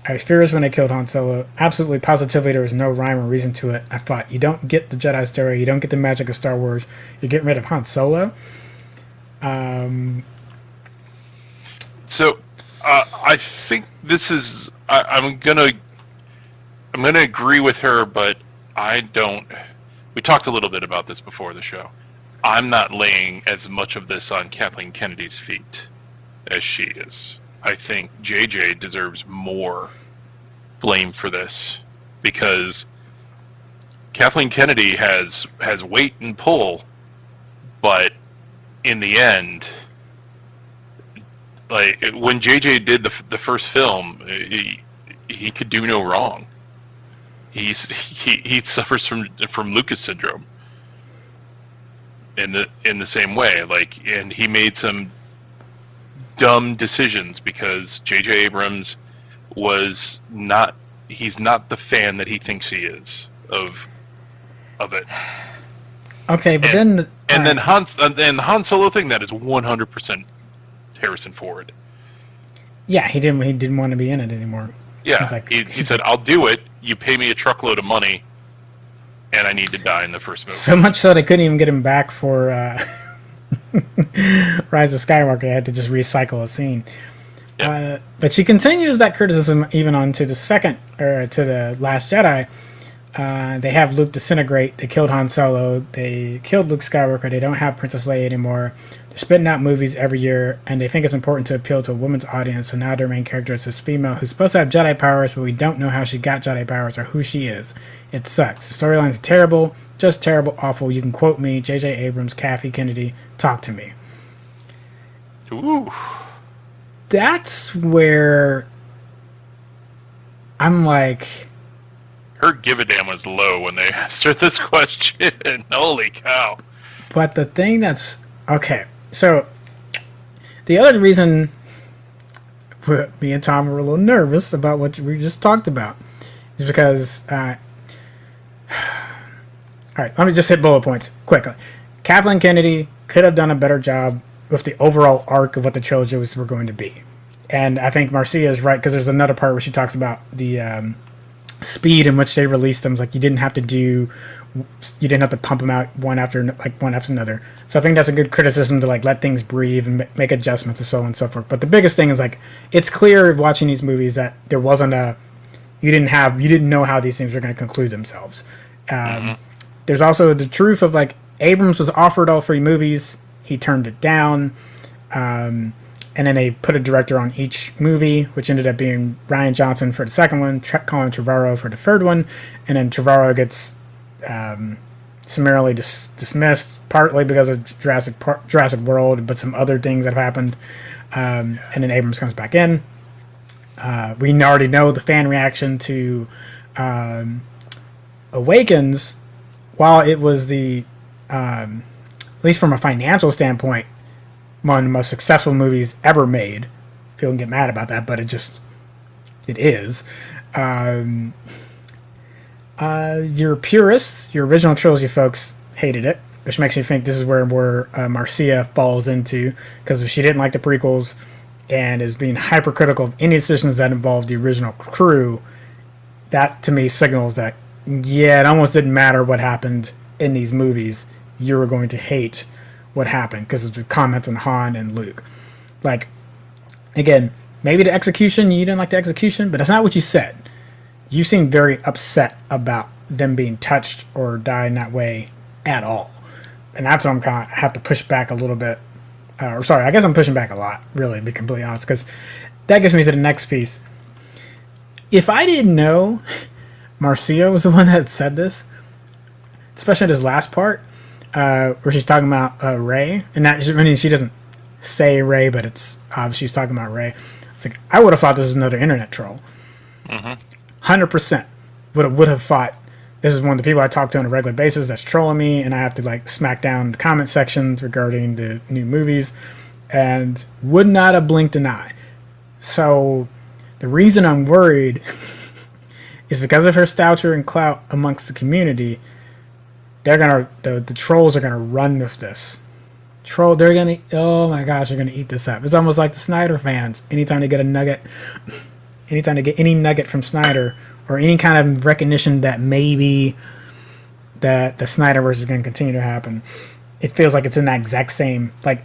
I was furious when they killed Han Solo. Absolutely, positively, there was no rhyme or reason to it. I thought, you don't get the Jedi story. You don't get the magic of Star Wars. You're getting rid of Han Solo.
So, I think this is. I'm gonna agree with her, but I don't. We talked a little bit about this before the show. I'm not laying as much of this on Kathleen Kennedy's feet as she is. I think JJ deserves more blame for this because Kathleen Kennedy has weight and pull, but in the end, like when JJ did the first film, he could do no wrong. He suffers from Lucas syndrome in the same way. Like, and he made some dumb decisions because J.J. Abrams he's not the fan that he thinks he is of it.
Okay, but
then the Han Solo thing, that is 100% Harrison Ford.
Yeah, he didn't want to be in it anymore.
Yeah, he said, "I'll do it. You pay me a truckload of money, and I need to die in the first movie."
So much so they couldn't even get him back for Rise of Skywalker. They had to just recycle a scene. Yep. But she continues that criticism even on to the Last Jedi. They have Luke disintegrate. They killed Han Solo. They killed Luke Skywalker. They don't have Princess Leia anymore. They're spitting out movies every year, and they think it's important to appeal to a woman's audience. So now their main character is this female who's supposed to have Jedi powers, but we don't know how she got Jedi powers or who she is. It sucks. The storylines are terrible, just terrible, awful. You can quote me, J.J. Abrams, Kathy Kennedy, talk to me.
Ooh.
That's where I'm like...
Her give a damn was low when they asked her this question. Holy cow.
But the thing that's... Okay, so the other reason me and Tom were a little nervous about what we just talked about is because... all right, let me just hit bullet points quickly. Kathleen Kennedy could have done a better job with the overall arc of what the trilogies were going to be. And I think Marcia is right, because there's another part where she talks about the speed in which they released them. Like you didn't have to pump them out one after another. So I think that's a good criticism to like let things breathe and make adjustments and so on and so forth. But the biggest thing is like it's clear watching these movies that there wasn't you didn't know how these things were going to conclude themselves. There's also the truth of like Abrams was offered all 3 movies, he turned it down, and then they put a director on each movie, which ended up being Rian Johnson for the second one, Colin Trevorrow for the third one, and then Trevorrow gets summarily dismissed, partly because of Jurassic World, but some other things that have happened, and then Abrams comes back in. We already know the fan reaction to Awakens. While it was at least from a financial standpoint, one of the most successful movies ever made. People can get mad about that, but it is. Your purists, your original trilogy folks, hated it, which makes me think this is where Marcia falls into, because if she didn't like the prequels and is being hypercritical of any decisions that involved the original crew, that to me signals that, yeah, it almost didn't matter what happened in these movies. You were going to hate what happened because of the comments on Han and Luke. Like, again, maybe the execution, you didn't like the execution, but that's not what you said. You seemed very upset about them being touched or died in that way at all. And that's what I have to push back a little bit. I guess I'm pushing back a lot, really, to be completely honest, because that gets me to the next piece. If I didn't know Marcia was the one that had said this, especially this last part, where she's talking about Rey, and that she doesn't say Rey, but it's obvious she's talking about Rey. It's like I would have thought this was another internet troll. 100% would have thought this is one of the people I talk to on a regular basis that's trolling me, and I have to like smack down the comment sections regarding the new movies, and would not have blinked an eye. So the reason I'm worried is because of her stature and clout amongst the community. The trolls are gonna run with this. Oh my gosh, they're gonna eat this up. It's almost like the Snyder fans. Anytime they get any nugget from Snyder, or any kind of recognition that maybe that the Snyderverse is going to continue to happen, it feels like it's in that exact same, like,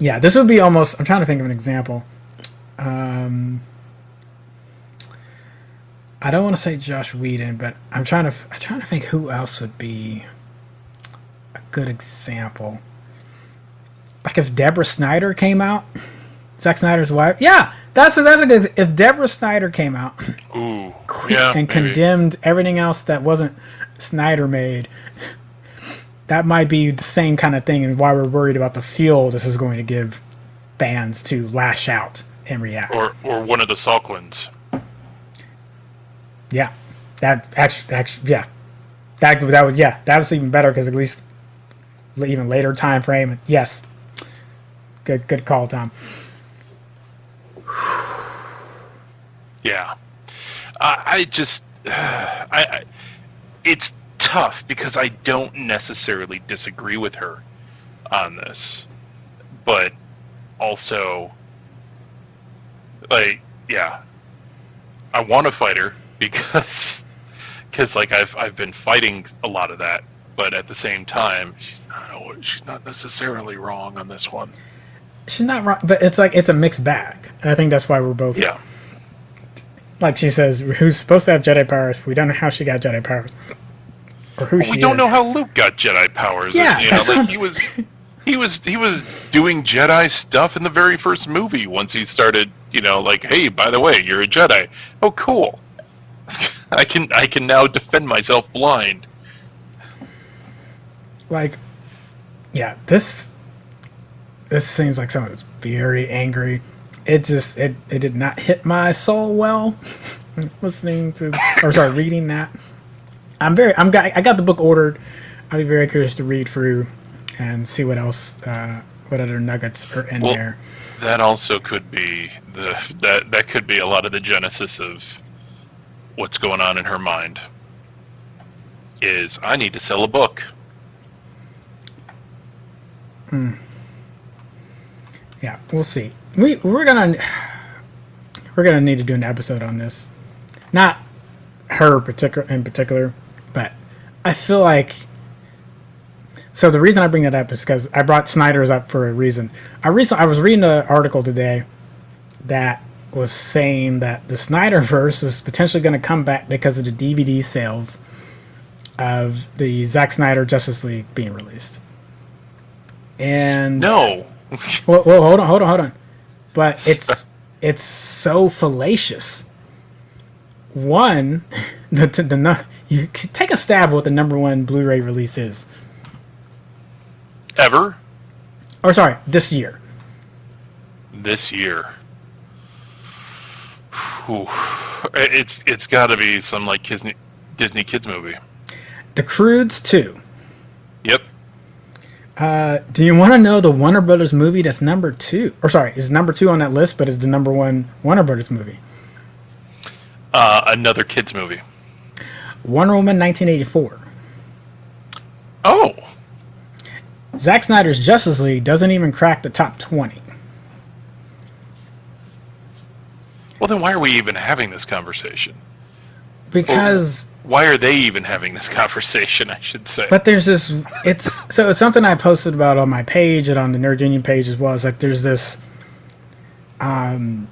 yeah, this would be almost, I'm trying to think of an example. I don't want to say Josh Whedon, but I'm trying to think who else would be a good example. Like if Deborah Snyder came out, Zack Snyder's wife. Yeah, that's a good. If Deborah Snyder came out and condemned everything else that wasn't Snyder made, that might be the same kind of thing, and why we're worried about the fuel this is going to give fans to lash out and react.
Or one of the Salkwins.
Yeah, that actually, yeah, that was even better because at least even later time frame. Yes, good call, Tom.
Yeah, it's tough because I don't necessarily disagree with her on this, but also, like, yeah, I want to fight her because like I've been fighting a lot of that, but at the same time, she's not necessarily wrong on this one.
She's not wrong, but it's like it's a mixed bag, and I think that's why we're both.
Yeah.
Like she says, who's supposed to have Jedi powers? We don't know how she got Jedi powers, or who she is.
We don't know how Luke got Jedi powers.
Yeah,
he was doing Jedi stuff in the very first movie. Once he started, like, hey, by the way, you're a Jedi. Oh, cool. I can now defend myself blind.
Like, yeah, this seems like someone that's very angry. It did not hit my soul well. Reading that. I got the book ordered. I'll be very curious to read through and see what else, what other nuggets are in there.
That also could be that could be a lot of the genesis of what's going on in her mind. Is I need to sell a book.
Yeah, we'll see. We're gonna need to do an episode on this. Not her in particular, but I feel like. So the reason I bring that up is because I brought Snyder's up for a reason. I was reading an article today that was saying that the Snyderverse was potentially going to come back because of the DVD sales of the Zack Snyder Justice League being released. And
no,
well, hold on. But it's so fallacious. One, you take a stab at what the number one Blu-ray release is.
Ever?
Or sorry, this year.
This year. Whew. It's got to be some like Disney kids movie.
The Croods 2.
Yep.
Do you want to know the Warner Brothers movie that's number 2? Or sorry, is number 2 on that list, but is the number 1 Warner Brothers movie?
Another kids movie.
Wonder Woman 1984.
Oh.
Zack Snyder's Justice League doesn't even crack the top 20.
Well, then why are we even having this conversation?
Because...
Why are they even having this conversation, I should say?
But there's this... It's something I posted about on my page and on the Nerd Union page as well. It's like there's this... not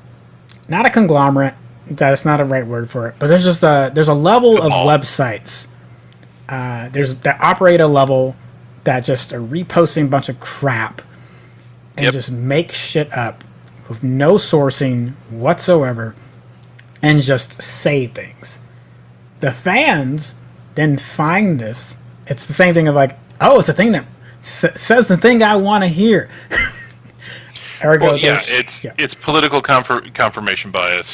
a conglomerate. That's not a right word for it. But there's just there's a level of websites. That operate a level that just are reposting a bunch of crap and just make shit up with no sourcing whatsoever and just say things. The fans then find this. It's the same thing of like, oh, it's a thing that says the thing I want to hear.
Ergo, it's political confirmation bias.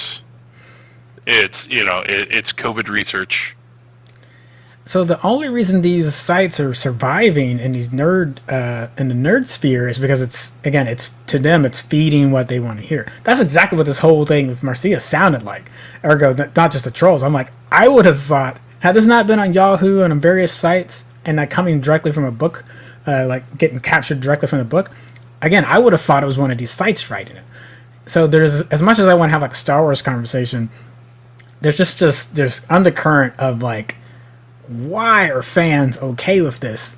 It's it's COVID research.
So the only reason these sites are surviving in these in the nerd sphere is because it's to them it's feeding what they want to hear. That's exactly what this whole thing with Marcia sounded like. Ergo, not just the trolls. I'm like, I would have thought, had this not been on Yahoo and on various sites and not coming directly from a book, like getting captured directly from the book, again, I would have thought it was one of these sites writing it. So there's, as much as I want to have like a Star Wars conversation, there's just there's undercurrent of like, why are fans okay with this?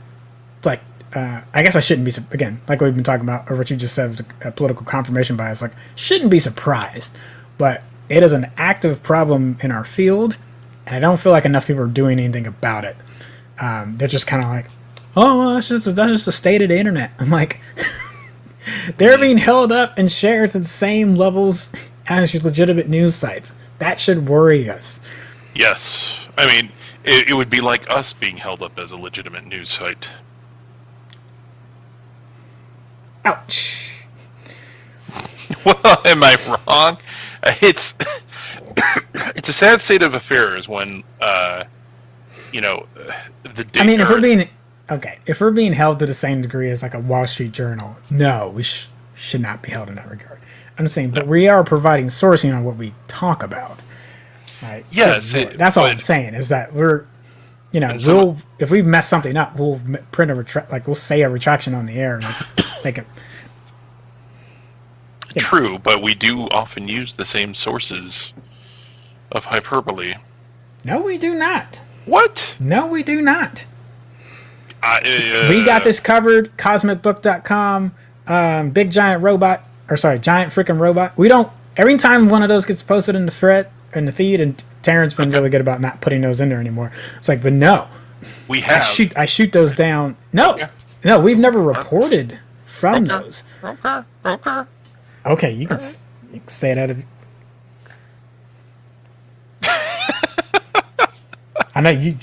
It's like, I guess I shouldn't be, again, like we've been talking about, or what you just said, political confirmation bias, like, shouldn't be surprised. But it is an active problem in our field, and I don't feel like enough people are doing anything about it. They're just kind of like, oh, well, that's just the state of the internet. I'm like, they're being held up and shared to the same levels as your legitimate news sites. That should worry us.
Yes. I mean, it would be like us being held up as a legitimate news site.
Ouch.
Well, am I wrong? It's a sad state of affairs when the
I mean, if we're being held to the same degree as like a Wall Street Journal, no, we should not be held in that regard. I'm saying, but we are providing sourcing on what we talk about. Right?
Yes,
that's all I'm saying is that we're, if we mess something up, we'll print we'll say a retraction on the air and make it.
True, but we do often use the same sources of hyperbole.
No, we do not.
What?
No, we do not. We got this covered. CosmicBook.com, Big Giant Robot, Giant Freaking Robot. We don't. Every time one of those gets posted in the thread, in the feed, and Terrence's been really good about not putting those in there anymore. It's like, but no,
we have.
I shoot those down. No, we've never reported from those. Okay, you can say it out of. I know you.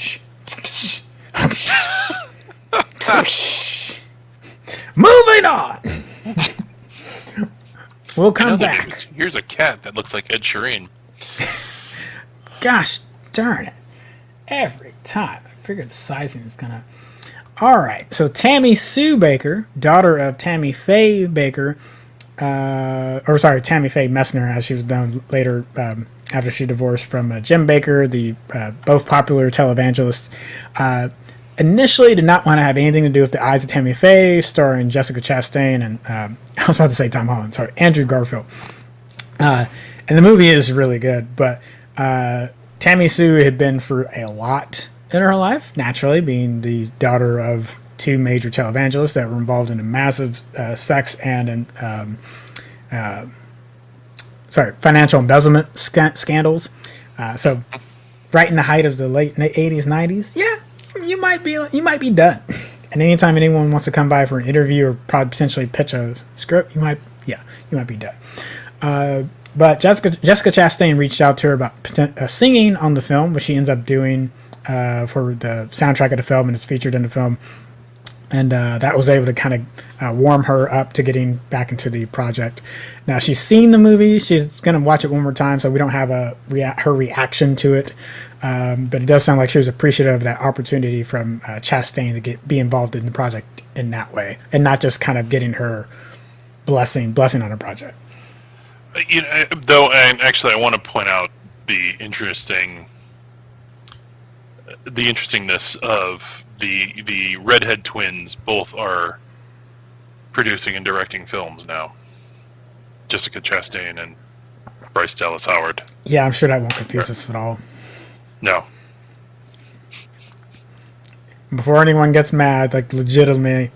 Moving on. We'll come back.
Here's a cat that looks like Ed Sheeran.
Gosh darn it. Every time. I figured the sizing is gonna... Alright, so Tammy Sue Baker, daughter of Tammy Faye Baker, Tammy Faye Messner, as she was known later after she divorced from Jim Baker, the both popular televangelists, initially did not want to have anything to do with The Eyes of Tammy Faye, starring Jessica Chastain and, I was about to say Tom Holland, sorry, Andrew Garfield. And the movie is really good, but Tammy Sue had been through a lot in her life, naturally, being the daughter of two major televangelists that were involved in a massive sex and financial embezzlement scandals. So, right in the height of the late 80s, 90s, yeah, you might be done. And anytime anyone wants to come by for an interview or probably potentially pitch a script, you might be done. But Jessica Chastain reached out to her about singing on the film, which she ends up doing for the soundtrack of the film, and it's featured in the film. And that was able to kind of warm her up to getting back into the project. Now, she's seen the movie. She's going to watch it one more time, so we don't have her reaction to it. But it does sound like she was appreciative of that opportunity from Chastain to be involved in the project in that way, and not just kind of getting her blessing on a project.
Though, and actually, I want to point out the interestingness of the redhead twins. Both are producing and directing films now. Jessica Chastain and Bryce Dallas Howard.
Yeah, I'm sure that won't confuse us at all.
No.
Before anyone gets mad, like legitimately,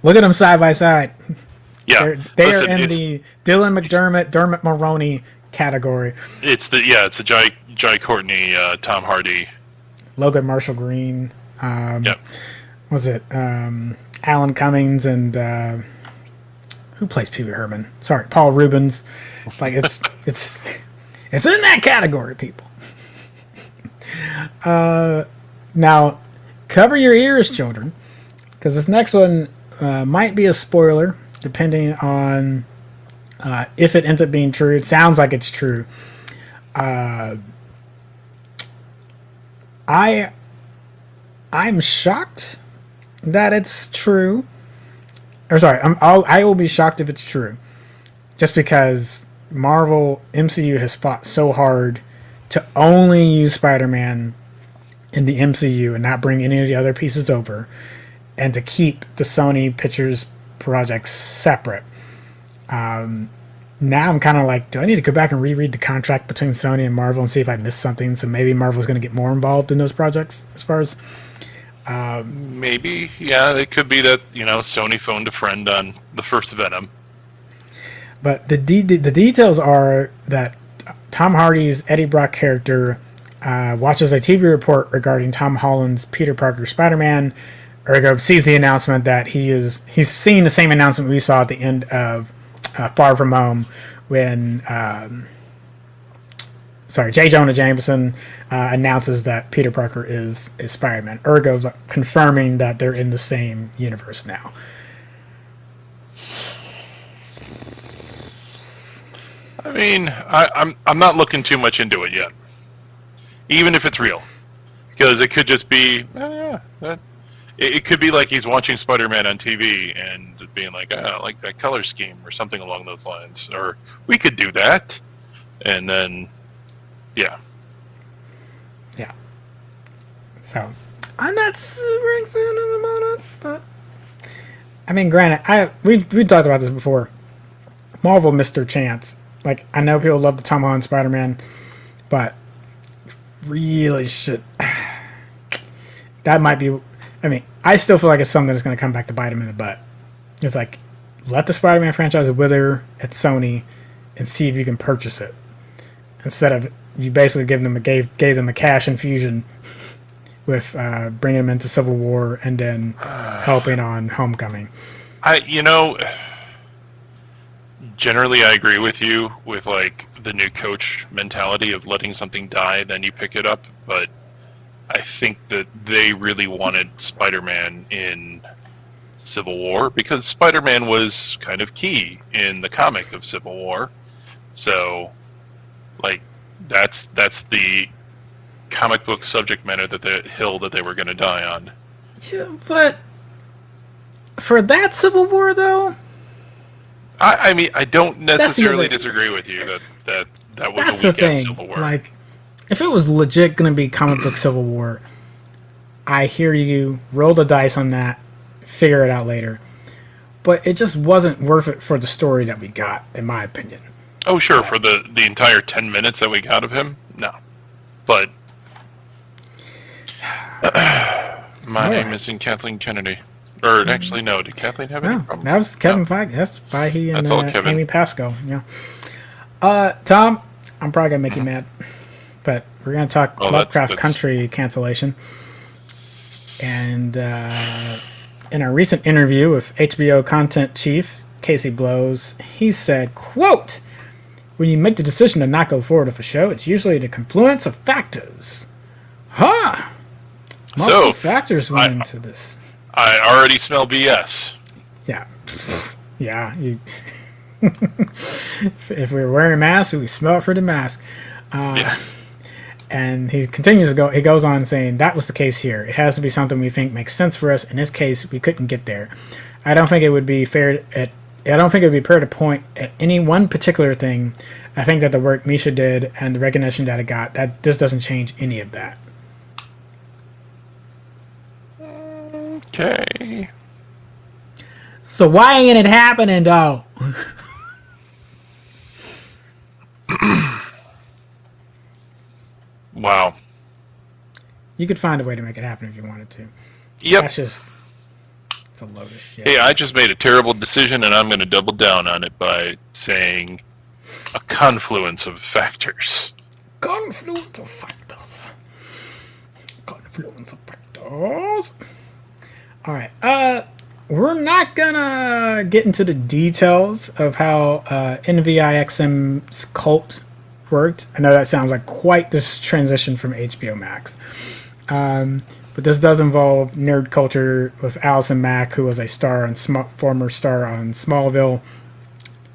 look at them side by side.
Yeah,
they are in the Dylan McDermott, Dermot Mulroney category.
It's the Jai Courtney, Tom Hardy,
Logan Marshall Green.
Yep.
Was it Alan Cummings and who plays Pee Wee Herman? Sorry, Paul Rubens. Like it's in that category, people. Now, cover your ears, children, because this next one might be a spoiler, depending on if it ends up being true. It sounds like it's true. I'm shocked that it's true. Or sorry, I will be shocked if it's true, just because Marvel MCU has fought so hard to only use Spider-Man in the MCU and not bring any of the other pieces over, and to keep the Sony Pictures projects separate. Now I'm kind of like, do I need to go back and reread the contract between Sony and Marvel and see if I missed something? So maybe Marvel's going to get more involved in those projects as far as...
maybe, yeah, it could be that, Sony phoned a friend on the first Venom.
But the details are that Tom Hardy's Eddie Brock character watches a TV report regarding Tom Holland's Peter Parker Spider-Man. Ergo sees the announcement that he's seeing the same announcement we saw at the end of Far From Home when J. Jonah Jameson announces that Peter Parker is Spider-Man. Ergo confirming that they're in the same universe now.
I mean, I'm not looking too much into it yet, even if it's real, because it could just be it could be like he's watching Spider-Man on TV and being like, I like that color scheme or something along those lines, or we could do that, and then yeah.
So I'm not super excited about it, but I mean, granted, we've talked about this before. Marvel missed their chance. Like, I know people love the Tom Holland Spider-Man, but really should... That might be... I mean, I still feel like it's something that's going to come back to bite him in the butt. It's like, let the Spider-Man franchise wither at Sony and see if you can purchase it. Instead of you basically gave them a cash infusion with bringing them into Civil War and then helping on Homecoming.
Generally, I agree with you with like the new coach mentality of letting something die, then you pick it up. But I think that they really wanted Spider-Man in Civil War because Spider-Man was kind of key in the comic of Civil War. So, like, that's the comic book subject matter that the hill that they were going to die on.
Yeah, but for that Civil War, though.
I mean, I don't necessarily disagree with you that was
that's
a
the
weekend
thing.
Civil War.
Like, if it was legit going to be comic book Civil War, I hear you. Roll the dice on that. Figure it out later. But it just wasn't worth it for the story that we got, in my opinion.
Oh, sure, for the entire 10 minutes that we got of him? No. But my name isn't Kathleen Kennedy. Or actually, no. Did Kathleen have any
No,
problem?
that was Kevin Feige. That's Feige and
Kevin.
Amy Pascal. Yeah. Tom, I'm probably gonna make you mad, but we're gonna talk Lovecraft Country cancellation. And in a recent interview with HBO content chief Casey Blows, he said, "Quote: When you make the decision to not go forward with a show, it's usually the confluence of factors." Huh? Multiple factors went into this.
I already smell BS.
Yeah. Yeah. If we were wearing masks, we smell it for the mask.
Yeah.
And he continues to go. He goes on saying that was the case here. It has to be something we think makes sense for us. In this case, we couldn't get there. I don't think it would be fair. I don't think it would be fair to point at any one particular thing. I think that the work Misha did and the recognition that it got, that this doesn't change any of that.
Okay.
So why ain't it happening, though?
Wow.
You could find a way to make it happen if you wanted to.
Yep.
That's just... It's a load of shit.
Hey, I just made a terrible decision, and I'm going to double down on it by saying a confluence of factors.
Confluence of factors. Confluence of factors. All right. We're not gonna get into the details of how NVIXM's cult worked. I know that sounds like quite this transition from HBO Max. But this does involve nerd culture with Allison Mack, who was a former star on Smallville.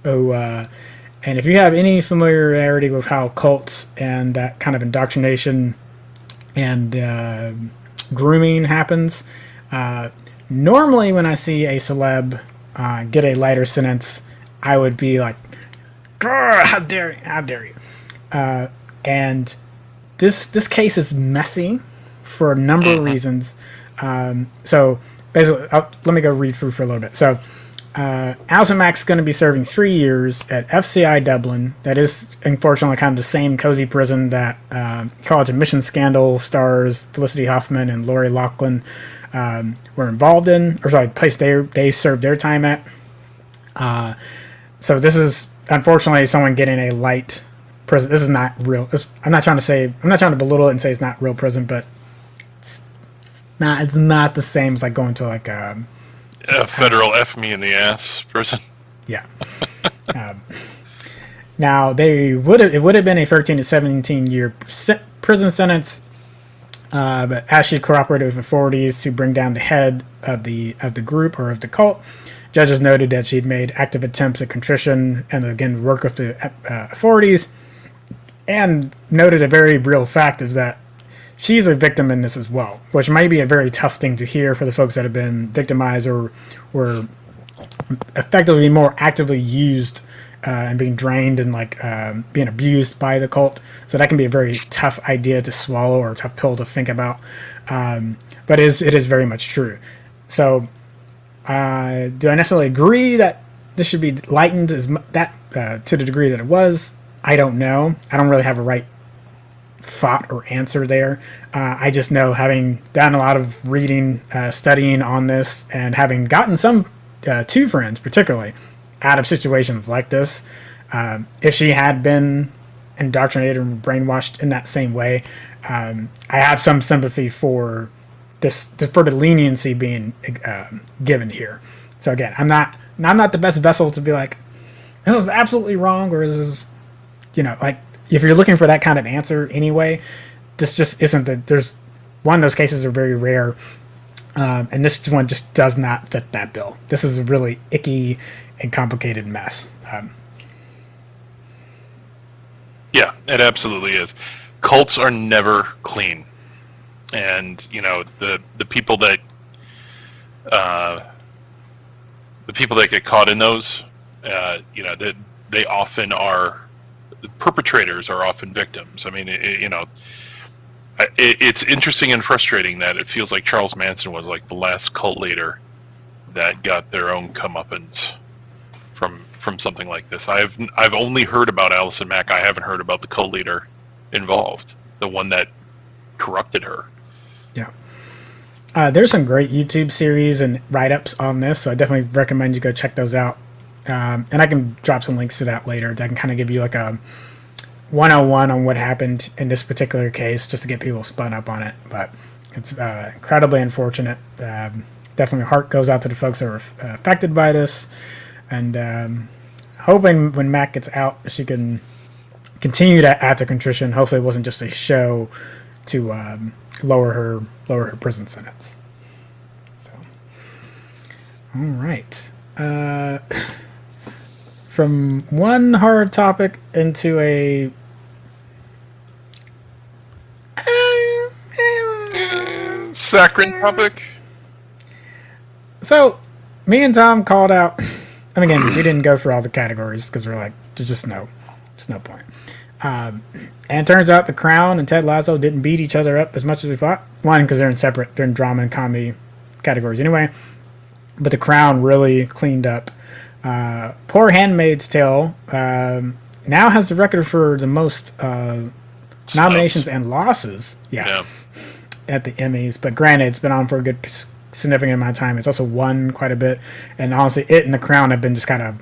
And if you have any familiarity with how cults and that kind of indoctrination and grooming happens, normally when I see a celeb get a lighter sentence, I would be like, how dare you, how dare you. And this case is messy for a number of reasons. So basically, let me go read through for a little bit. So Allison Mack's going to be serving 3 years at FCI Dublin. That is, unfortunately, kind of the same cozy prison that College Admission Scandal stars Felicity Huffman and Lori Loughlin were involved in, or sorry, place they served their time at. So this is, unfortunately, someone getting a light prison. This is not real. I'm not trying to belittle it and say it's not real prison, but it's not the same as like going to like a
federal F me in the ass prison.
Yeah. Now it would have been a 13 to 17 year prison sentence, but as she cooperated with authorities to bring down the head of the group or of the cult, judges noted that she'd made active attempts at contrition and again work with the authorities, and noted a very real fact is that she's a victim in this as well, which might be a very tough thing to hear for the folks that have been victimized or were effectively more actively used and being drained and like being abused by the cult. So that can be a very tough idea to swallow or a tough pill to think about. But it is very much true. So do I necessarily agree that this should be lightened to the degree that it was? I don't know. I don't really have a right thought or answer there. I just know, having done a lot of reading, studying on this, and having gotten some two friends particularly out of situations like this, if she had been indoctrinated and brainwashed in that same way, I have some sympathy for this, for the leniency being given here. So again, I'm not the best vessel to be like, this is absolutely wrong, or this is, like, if you're looking for that kind of answer anyway, this just isn't there's one of those cases are very rare, and this one just does not fit that bill. This is a really icky and complicated mess.
Yeah, it absolutely is. Cults are never clean, and the people that get caught in those, they often are. The perpetrators are often victims. I mean, it's interesting and frustrating that it feels like Charles Manson was like the last cult leader that got their own comeuppance from something like this. I've only heard about Allison Mack. I haven't heard about the cult leader involved, the one that corrupted her.
Yeah. There's some great YouTube series and write-ups on this, so I definitely recommend you go check those out. And I can drop some links to that later that can kind of give you like a 101 on what happened in this particular case, just to get people spun up on it. But it's incredibly unfortunate. Definitely heart goes out to the folks that were affected by this. And hoping when Mac gets out, she can continue that act of contrition. Hopefully it wasn't just a show to lower her prison sentence. So, all right. From one hard topic into a
saccharine topic.
So, me and Tom called out, and again, we didn't go through all the categories because we're like, there's just no point. And it turns out The Crown and Ted Lasso didn't beat each other up as much as we thought. One, because they're in drama and comedy categories anyway. But The Crown really cleaned up. Poor Handmaid's Tale now has the record for the most nominations and losses. Yeah. At the Emmys. But granted, it's been on for a good significant amount of time. It's also won quite a bit. And honestly, it and The Crown have been just kind of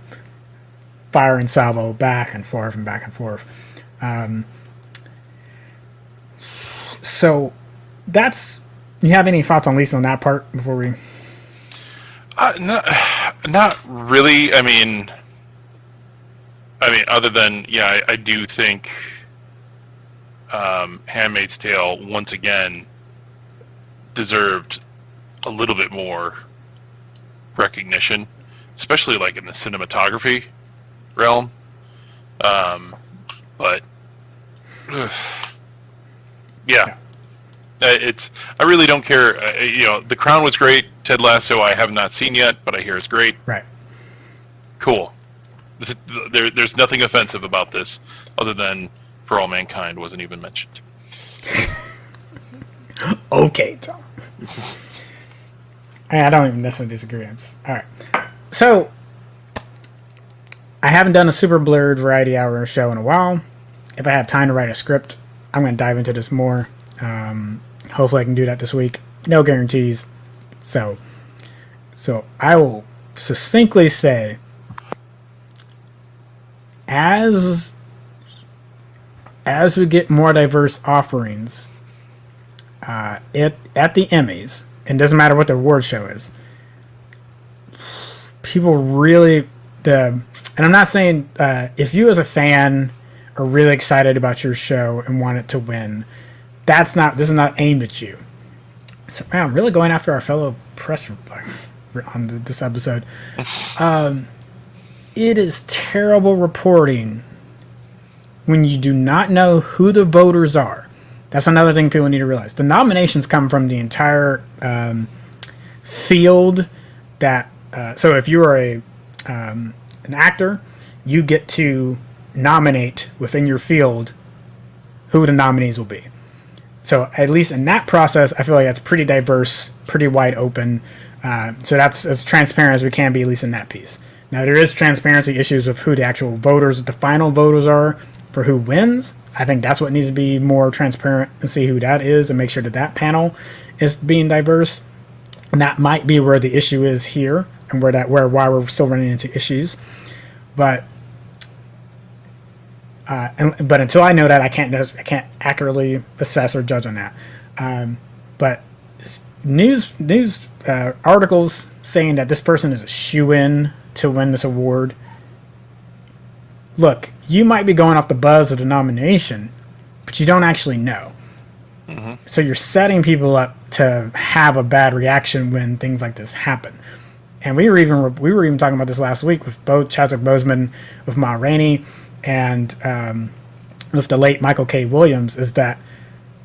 fire and salvo back and forth and back and forth. So that's, you have any thoughts on Lisa on that part before we?
Not really. I mean, other than, yeah, I do think Handmaid's Tale once again deserved a little bit more recognition, especially like in the cinematography realm. But yeah, I really don't care. The Crown was great. Ted Lasso I have not seen yet, but I hear it's great.
Right.
Cool. There's nothing offensive about this, other than For All Mankind wasn't even mentioned.
Okay, Tom. I don't even necessarily disagree. All right. So, I haven't done a super blurred variety hour show in a while. If I have time to write a script, I'm going to dive into this more. Hopefully I can do that this week. No guarantees. So I will succinctly say, as we get more diverse offerings at the Emmys, and it doesn't matter what the award show is, people really, and I'm not saying if you as a fan are really excited about your show and want it to win, this is not aimed at you. So, man, I'm really going after our fellow press on this episode. It is terrible reporting when you do not know who the voters are. That's another thing people need to realize. The nominations come from the entire field. So if you are an actor, you get to nominate within your field who the nominees will be. So at least in that process, I feel like that's pretty diverse, pretty wide open. So that's as transparent as we can be, at least in that piece. Now, there is transparency issues of who the actual voters, the final voters are for who wins. I think that's what needs to be more transparent and see who that is and make sure that panel is being diverse. And that might be where the issue is here and why we're still running into issues. But until I know that, I can't accurately assess or judge on that. But news articles saying that this person is a shoo-in to win this award. Look, you might be going off the buzz of the nomination, but you don't actually know. Mm-hmm. So you're setting people up to have a bad reaction when things like this happen. And we were even talking about this last week with both Chadwick Boseman, with Ma Rainey, and with the late Michael K. Williams, is that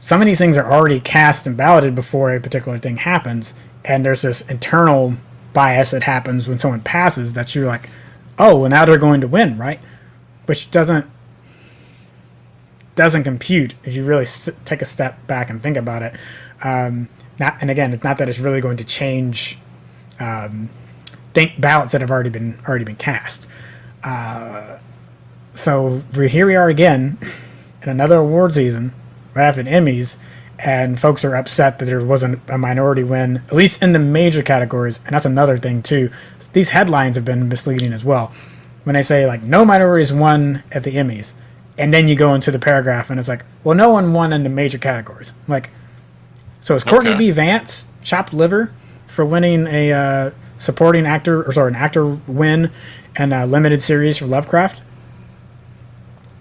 some of these things are already cast and balloted before a particular thing happens, and there's this internal bias that happens when someone passes that you're like, oh, well, now they're going to win, right? Which doesn't compute if you really take a step back and think about it. And again, it's not that it's really going to change ballots that have already been cast. So here we are again, in another award season, right after the Emmys, and folks are upset that there wasn't a minority win, at least in the major categories. And that's another thing too. These headlines have been misleading as well. When they say like no minorities won at the Emmys, and then you go into the paragraph and it's like, well, no one won in the major categories. Like, so is Courtney B. Vance chopped liver for winning a supporting actor, or sorry, an actor win in a limited series for Lovecraft?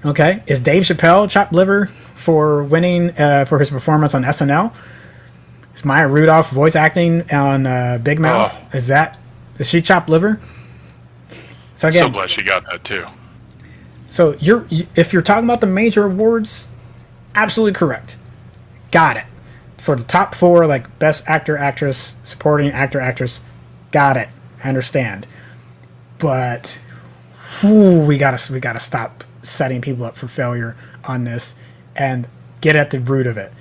Okay, is Dave Chappelle chopped liver for winning for his performance on SNL? Is Maya Rudolph voice acting on Big Mouth?
Oh.
Is she chopped liver? So again,
So glad she got that too.
So if you're talking about the major awards, absolutely correct. Got it. For the top 4, like best actor, actress, supporting actor, actress, got it. I understand. But we gotta stop setting people up for failure on this and get at the root of it.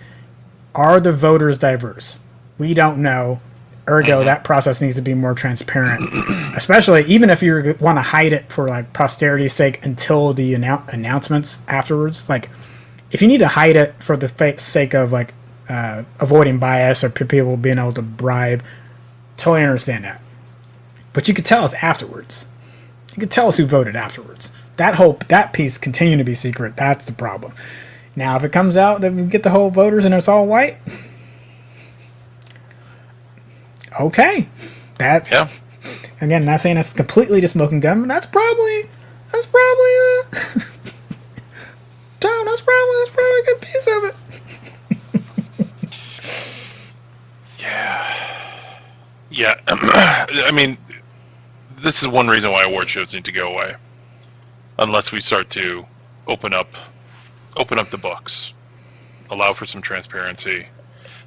Are the voters diverse? We don't know. Ergo, that process needs to be more transparent, especially even if you want to hide it for like posterity's sake until the announcements afterwards. Like, if you need to hide it for the sake of like avoiding bias or people being able to bribe, totally understand that. But you could tell us afterwards. You could tell us who voted afterwards. That piece continuing to be secret. That's the problem. Now, if it comes out that we get the whole voters and it's all white, okay.
Yeah.
Again, not saying that's completely the smoking gun, but that's probably Tom, that's probably a good piece of it.
Yeah. I mean, this is one reason why award shows need to go away, unless we start to open up the books, allow for some transparency.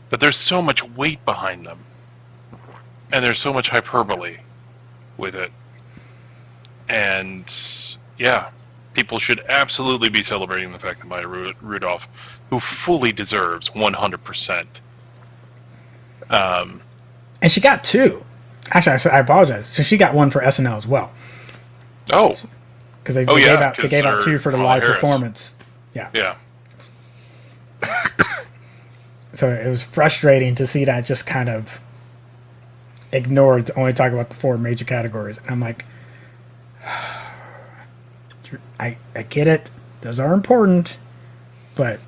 But there's so much weight behind them, and there's so much hyperbole with it. And yeah, people should absolutely be celebrating the fact that Maya Rudolph, who fully deserves 100%.
And she got 2. Actually, I apologize. So she got 1 for SNL as well.
Oh.
Because they gave out 2 for the live performance. Yeah.
Yeah.
So it was frustrating to see that just kind of ignored to only talk about the 4 major categories. And I'm like, I get it. Those are important. But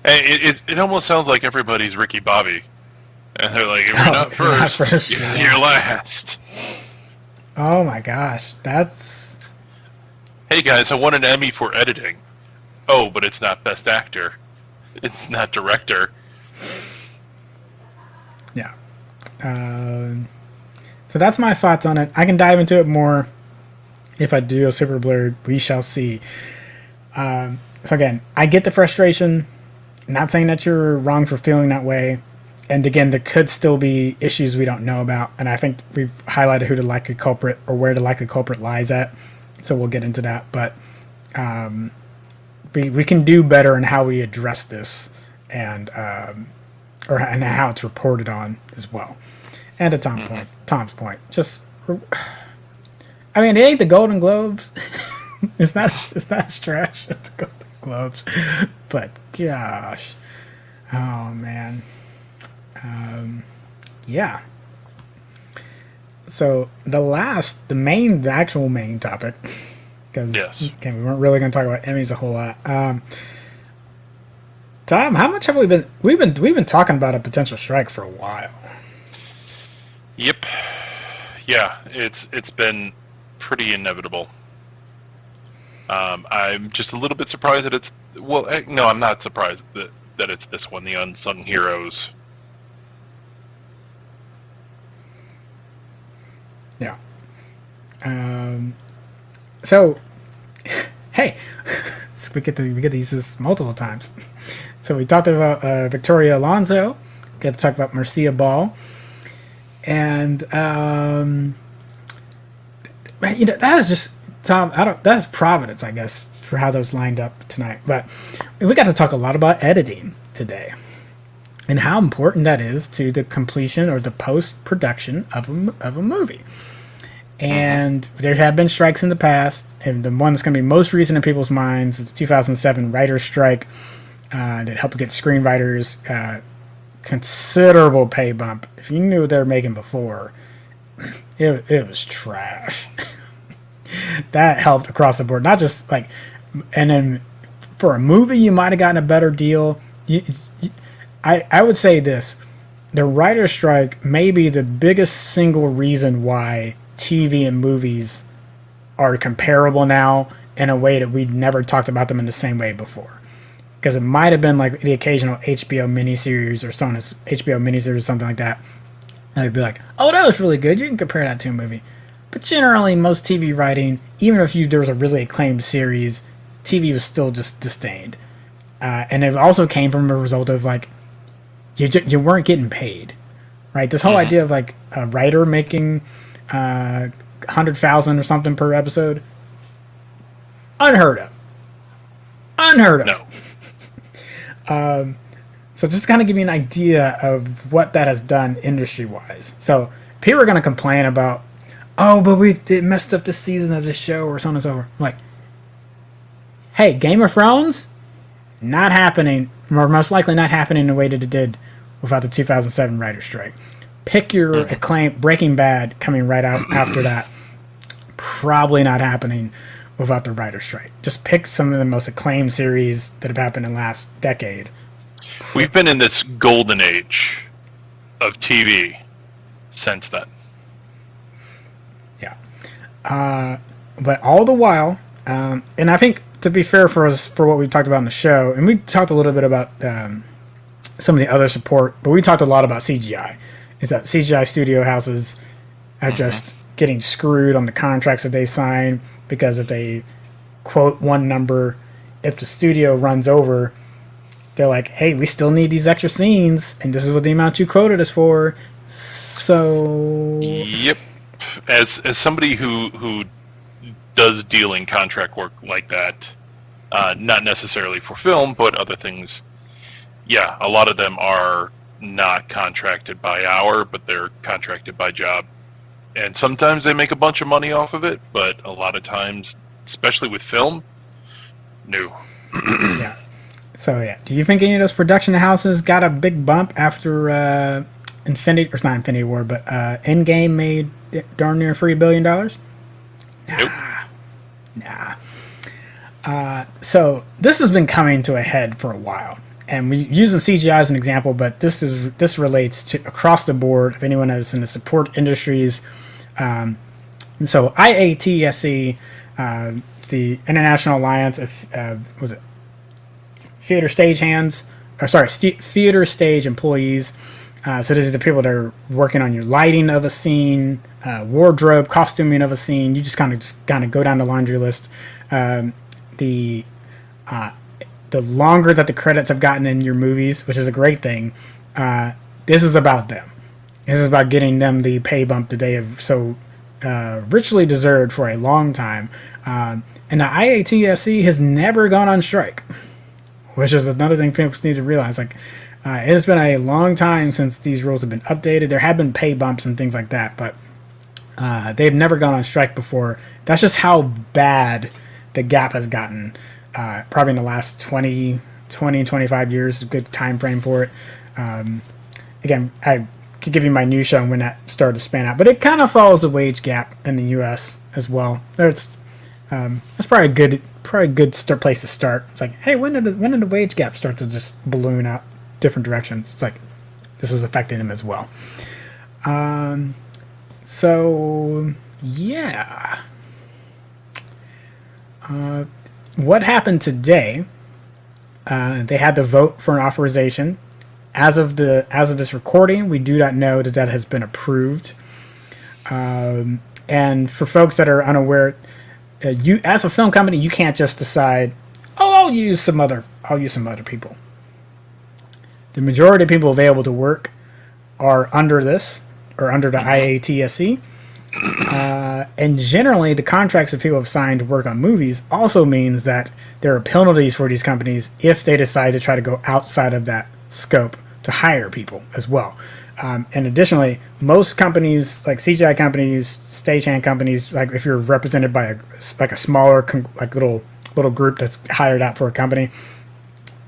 it almost sounds like everybody's Ricky Bobby. And they're like, if you're not first, you're last.
Oh my gosh. That's...
Hey guys, I won an Emmy for editing. Oh, but it's not Best Actor. It's not Director.
Yeah. So that's my thoughts on it. I can dive into it more if I do a super blurred. We shall see. So again, I get the frustration. Not saying that you're wrong for feeling that way. And again, there could still be issues we don't know about. And I think we've highlighted who the likely culprit or where the likely culprit lies at. So we'll get into that. But we can do better in how we address this and how it's reported on as well. And to Tom's point, just, I mean, it ain't the Golden Globes. it's not as trash as the Golden Globes. But gosh, oh man. Yeah. So the actual main topic, because again, we weren't really going to talk about Emmys a whole lot. Tom, how much have we've been talking about a potential strike for a while?
Yep. Yeah, it's been pretty inevitable. I'm just a little bit surprised that no, I'm not surprised that it's this one, the Unsung Heroes.
Yeah. So, hey, we get to use this multiple times. So we talked about Victoria Alonso. Get to talk about Marcia Ball, and man, that is just Tom. That's Providence, I guess, for how those lined up tonight. But we got to talk a lot about editing today, and how important that is to the completion or the post production of a movie. And there have been strikes in the past, and the one that's going to be most recent in people's minds is the 2007 writer's strike that helped get screenwriters considerable pay bump. If you knew what they were making before, it was trash. That helped across the board. Not just like, and then for a movie, you might have gotten a better deal. I would say this. The writer's strike may be the biggest single reason why TV and movies are comparable now in a way that we'd never talked about them in the same way before. Because it might have been like the occasional HBO miniseries or HBO miniseries or something like that. And they'd be like, oh, that was really good. You can compare that to a movie. But generally, most TV writing, even if there was a really acclaimed series, TV was still just disdained. And it also came from a result of like, you weren't getting paid, right? This whole idea of like a writer making $100,000 or something per episode, unheard of.
No.
So just to kind of give you an idea of what that has done industry-wise. So people are going to complain about, oh, but it messed up the season of the show or so on and so forth. I'm like, hey, Game of Thrones, not happening, or most likely not happening in the way that it did without the 2007 writer's strike. Pick your acclaim. Breaking Bad coming right out after that. Probably not happening without the writer's strike. Just pick some of the most acclaimed series that have happened in the last decade.
We've been in this golden age of TV since then.
Yeah. But all the while, and I think to be fair for us, for what we talked about in the show, and we talked a little bit about some of the other support, but we talked a lot about CGI. Is that CGI studio houses are just getting screwed on the contracts that they sign because if they quote one number, if the studio runs over, they're like, hey, we still need these extra scenes, and this is what the amount you quoted us for. So...
Yep. As somebody who does deal in contract work like that, not necessarily for film, but other things, yeah, a lot of them are not contracted by hour, but they're contracted by job. And sometimes they make a bunch of money off of it, but a lot of times, especially with film, no.
Yeah. So, yeah. Do you think any of those production houses got a big bump after Infinity, or not Infinity War, but Endgame made darn near $3 billion? Nah. So, this has been coming to a head for a while. And we're using CGI as an example, but this relates to across the board of anyone that's in the support industries. And so IATSE, the International Alliance of was it theater stage hands? Or sorry, theater stage employees. So these are the people that are working on your lighting of a scene, wardrobe, costuming of a scene. You just kind of go down the laundry list. The longer that the credits have gotten in your movies, which is a great thing, this is about them. This is about getting them the pay bump that they have so richly deserved for a long time. And the IATSE has never gone on strike, which is another thing people need to realize. Like, it has been a long time since these rules have been updated. There have been pay bumps and things like that, but they've never gone on strike before. That's just how bad the gap has gotten. Probably in the last 25 years, a good time frame for it. Again, I could give you my news show when that started to span out, but it kind of follows the wage gap in the U.S. as well. That's probably a good place to start. It's like, hey, when did the wage gap start to just balloon out different directions? It's like this is affecting them as well. So yeah. What happened today? They had the vote for an authorization. As of this recording, we do not know that has been approved. And for folks that are unaware, you as a film company, you can't just decide, oh, I'll use some other people. The majority of people available to work are under this or under the IATSE. And generally, the contracts that people have signed to work on movies also means that there are penalties for these companies if they decide to try to go outside of that scope to hire people as well. And additionally, most companies, like CGI companies, stagehand companies, like if you're represented by a smaller little group that's hired out for a company,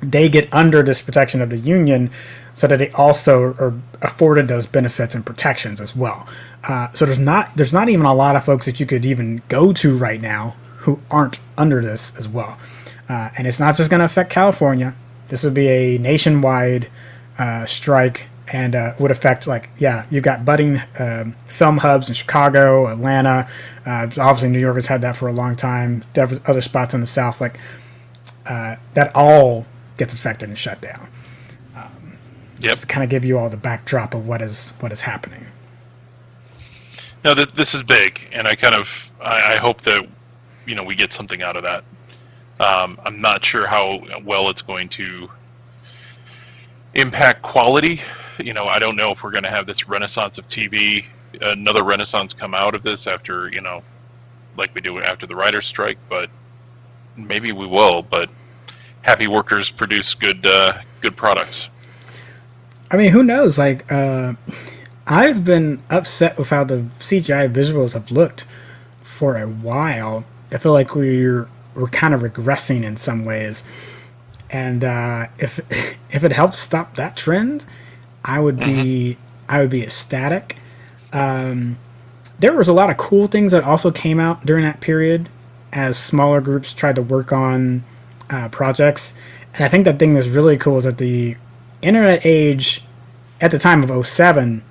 they get under this protection of the union, so that they also are afforded those benefits and protections as well. So there's not even a lot of folks that you could even go to right now who aren't under this as well. And it's not just going to affect California. This would be a nationwide strike, and would affect, you've got budding film hubs in Chicago, Atlanta. Obviously, New York has had that for a long time. Other spots in the South, that all gets affected and shut down. Just to kind of give you all the backdrop of what is happening.
No, this is big, and I hope that we get something out of that. I'm not sure how well it's going to impact quality. I don't know if we're going to have this renaissance of TV, another renaissance come out of this after, like we do after the writer's strike, but maybe we will. But happy workers produce good products.
I mean, who knows? I've been upset with how the CGI visuals have looked for a while. I feel like we're kind of regressing in some ways, and if it helps stop that trend, I would be ecstatic. There was a lot of cool things that also came out during that period as smaller groups tried to work on projects, and I think the thing that's really cool is that the internet age at the time of 2007,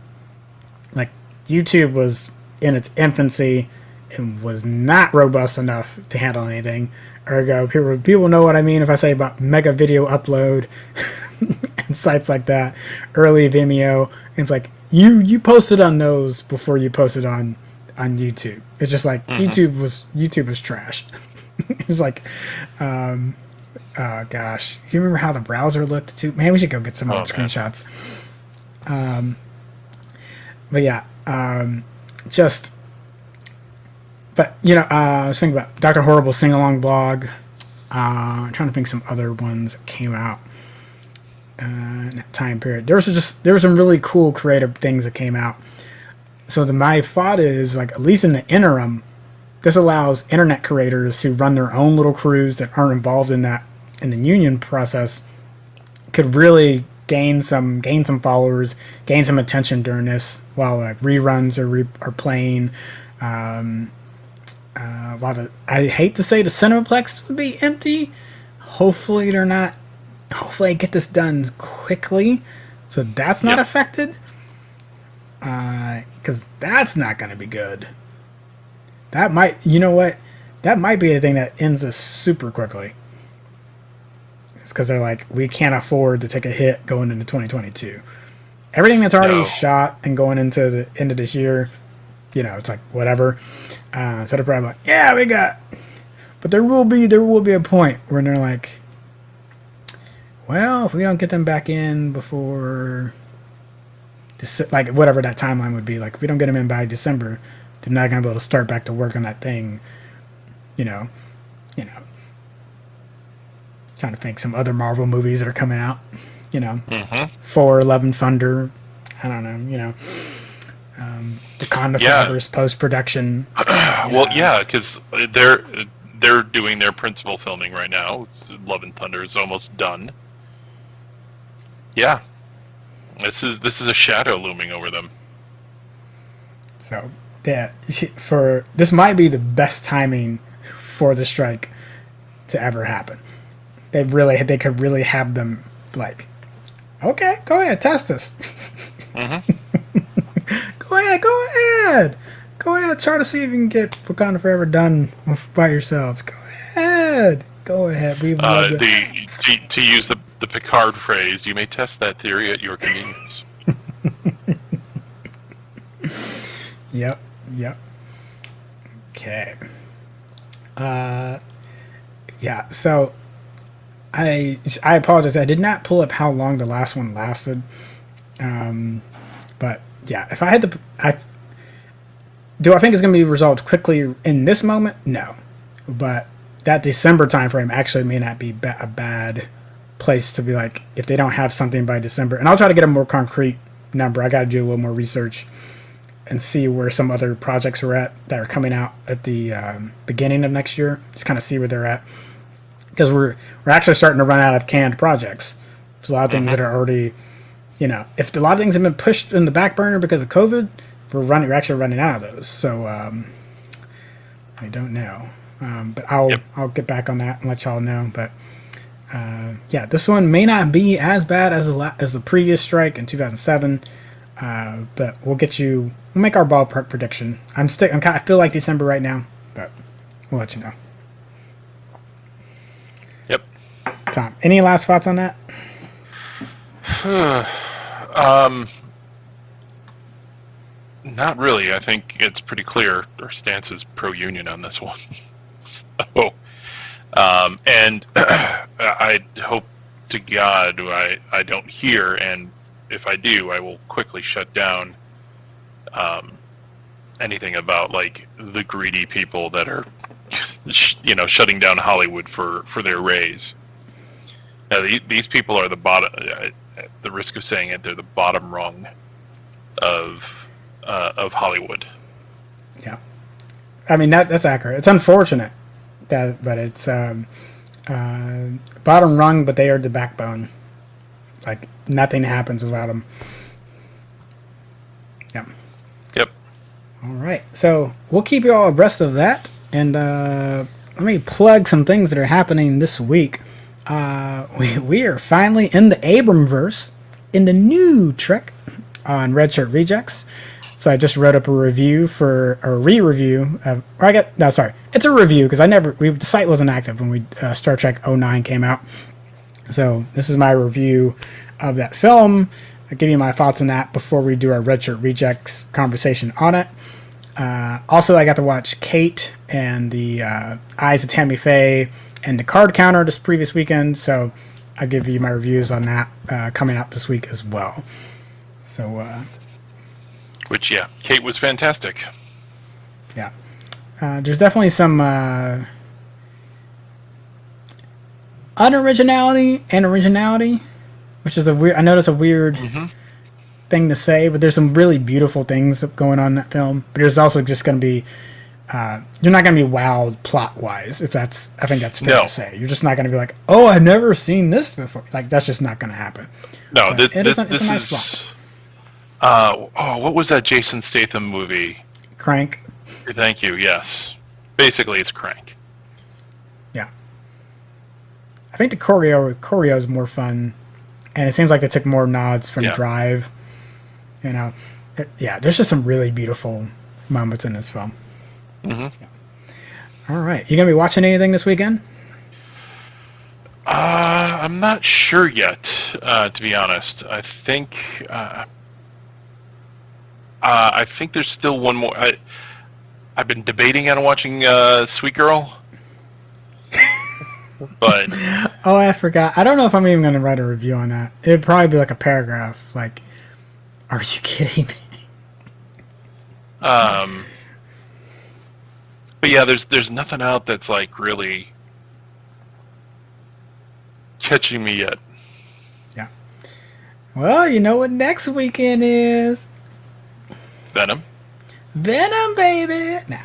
YouTube was in its infancy and was not robust enough to handle anything. Ergo, people know what I mean if I say about mega video upload and sites like that, early Vimeo. It's like you posted on those before you posted on YouTube. It's just like YouTube was trash. It was like, oh gosh, do you remember how the browser looked too? Man, we should go get some old screenshots. But yeah, I was thinking about Dr. Horrible sing-along blog. I'm trying to think some other ones that came out in that time period. There were some really cool creative things that came out. So my thought is, at least in the interim, this allows internet creators who run their own little crews that aren't involved in the union process could really gain some followers, gain some attention during this while reruns are playing. I hate to say the Cinemaplex would be empty. Hopefully they're not. Hopefully I get this done quickly, so that's not affected. Because that's not going to be good. That might, that might be the thing that ends this super quickly. It's because they're like, we can't afford to take a hit going into 2022. Everything that's already shot and going into the end of this year, it's like whatever. So they're probably like, yeah, we got. But there will be a point where they're like, well, if we don't get them back in before, whatever that timeline would be, if we don't get them in by December, they're not going to be able to start back to work on that thing. Trying to think some other Marvel movies that are coming out. Thor: Love and Thunder. I don't know. Wakanda Forever's post-production.
Because they're doing their principal filming right now. Love and Thunder is almost done. Yeah, this is a shadow looming over them.
So this might be the best timing for the strike to ever happen. They could really have them okay, go ahead, test us. Go ahead, try to see if you can get Wakanda Forever done by yourselves. Go ahead. We love it.
To use the Picard phrase, you may test that theory at your convenience.
Yep. Okay. So I apologize. I did not pull up how long the last one lasted. But yeah, if I had to, do I think it's going to be resolved quickly in this moment? No, but that December timeframe actually may not be a bad place to be if they don't have something by December, and I'll try to get a more concrete number. I got to do a little more research and see where some other projects are at that are coming out at the beginning of next year. Just kind of see where they're at, because we're actually starting to run out of canned projects. There's a lot of things that are already, if a lot of things have been pushed in the back burner because of COVID, we're actually running out of those. So I don't know, but I'll get back on that and let y'all know. But yeah, this one may not be as bad as the previous strike in 2007. But we'll make our ballpark prediction. I feel like December right now, but we'll let you know.
Yep.
Tom, any last thoughts on that?
Not really. I think it's pretty clear our stance is pro-union on this one. So, and I hope to God I don't hear, and if I do, I will quickly shut down anything about like the greedy people that are, shutting down Hollywood for their raise. Now, these people are the bottom. At the risk of saying it, they're the bottom rung of Hollywood.
Yeah, I mean that's accurate. It's unfortunate but it's bottom rung, but they are the backbone. Like, nothing happens without them. Yep.
Yep.
All right. So we'll keep you all abreast of that. And let me plug some things that are happening this week. We are finally in the Abramverse, in the new Trek on Red Shirt Rejects. So I just wrote up a review re-review of, it's a review because the site wasn't active when Star Trek 09 came out. So this is my review of that film. I'll give you my thoughts on that before we do our Red Shirt Rejects conversation on it. Also, I got to watch Kate and the Eyes of Tammy Faye and the Card Counter this previous weekend. So I'll give you my reviews on that coming out this week as well. So,
Kate was fantastic.
Yeah. There's definitely some unoriginality and originality, which is I know that's a weird thing to say, but there's some really beautiful things going on in that film. But there's also just going to be, you're not going to be wowed plot-wise, I think that's fair to say. You're just not going to be like, oh, I've never seen this before. Like, that's just not going to happen.
No,
it's a nice plot.
What was that Jason Statham movie?
Crank.
Thank you, yes. Basically, it's Crank.
Yeah. I think the choreo is more fun, and it seems like they took more nods from Drive. There's just some really beautiful moments in this film. Yeah. All right, you gonna be watching anything this weekend?
I'm not sure yet, to be honest. I think there's still one more. I've been debating on watching Sweet Girl. But
oh, I forgot. I don't know if I'm even going to write a review on that. It'd probably be like a paragraph. Like, are you kidding me?
But yeah, there's nothing out that's like really catching me yet.
Yeah. Well, you know what next weekend is?
Venom,
baby. Nah,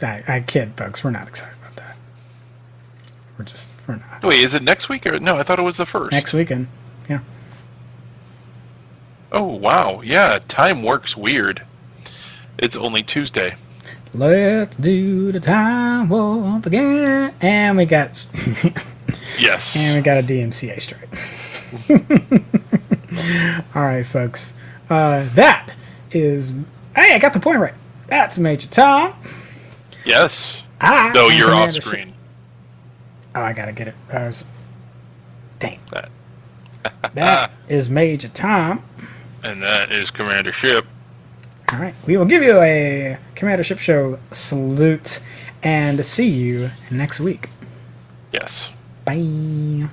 I kid, folks. We're not excited about that. We're not.
Wait, is it next week or no? I thought it was the first.
Next weekend. Yeah.
Oh wow, yeah. Time works weird. It's only Tuesday.
Let's do the time warp again, and we got
yes,
and we got a DMCA strike. All right, folks. That is. Hey, I got the point right. That's Major Tom.
Yes. No, you're off screen.
Oh, I gotta get it. Dang. That is Major Tom.
And that is Commander Shipp.
All right. We will give you a Commander Shipp Show salute and see you next week.
Yes.
Bye.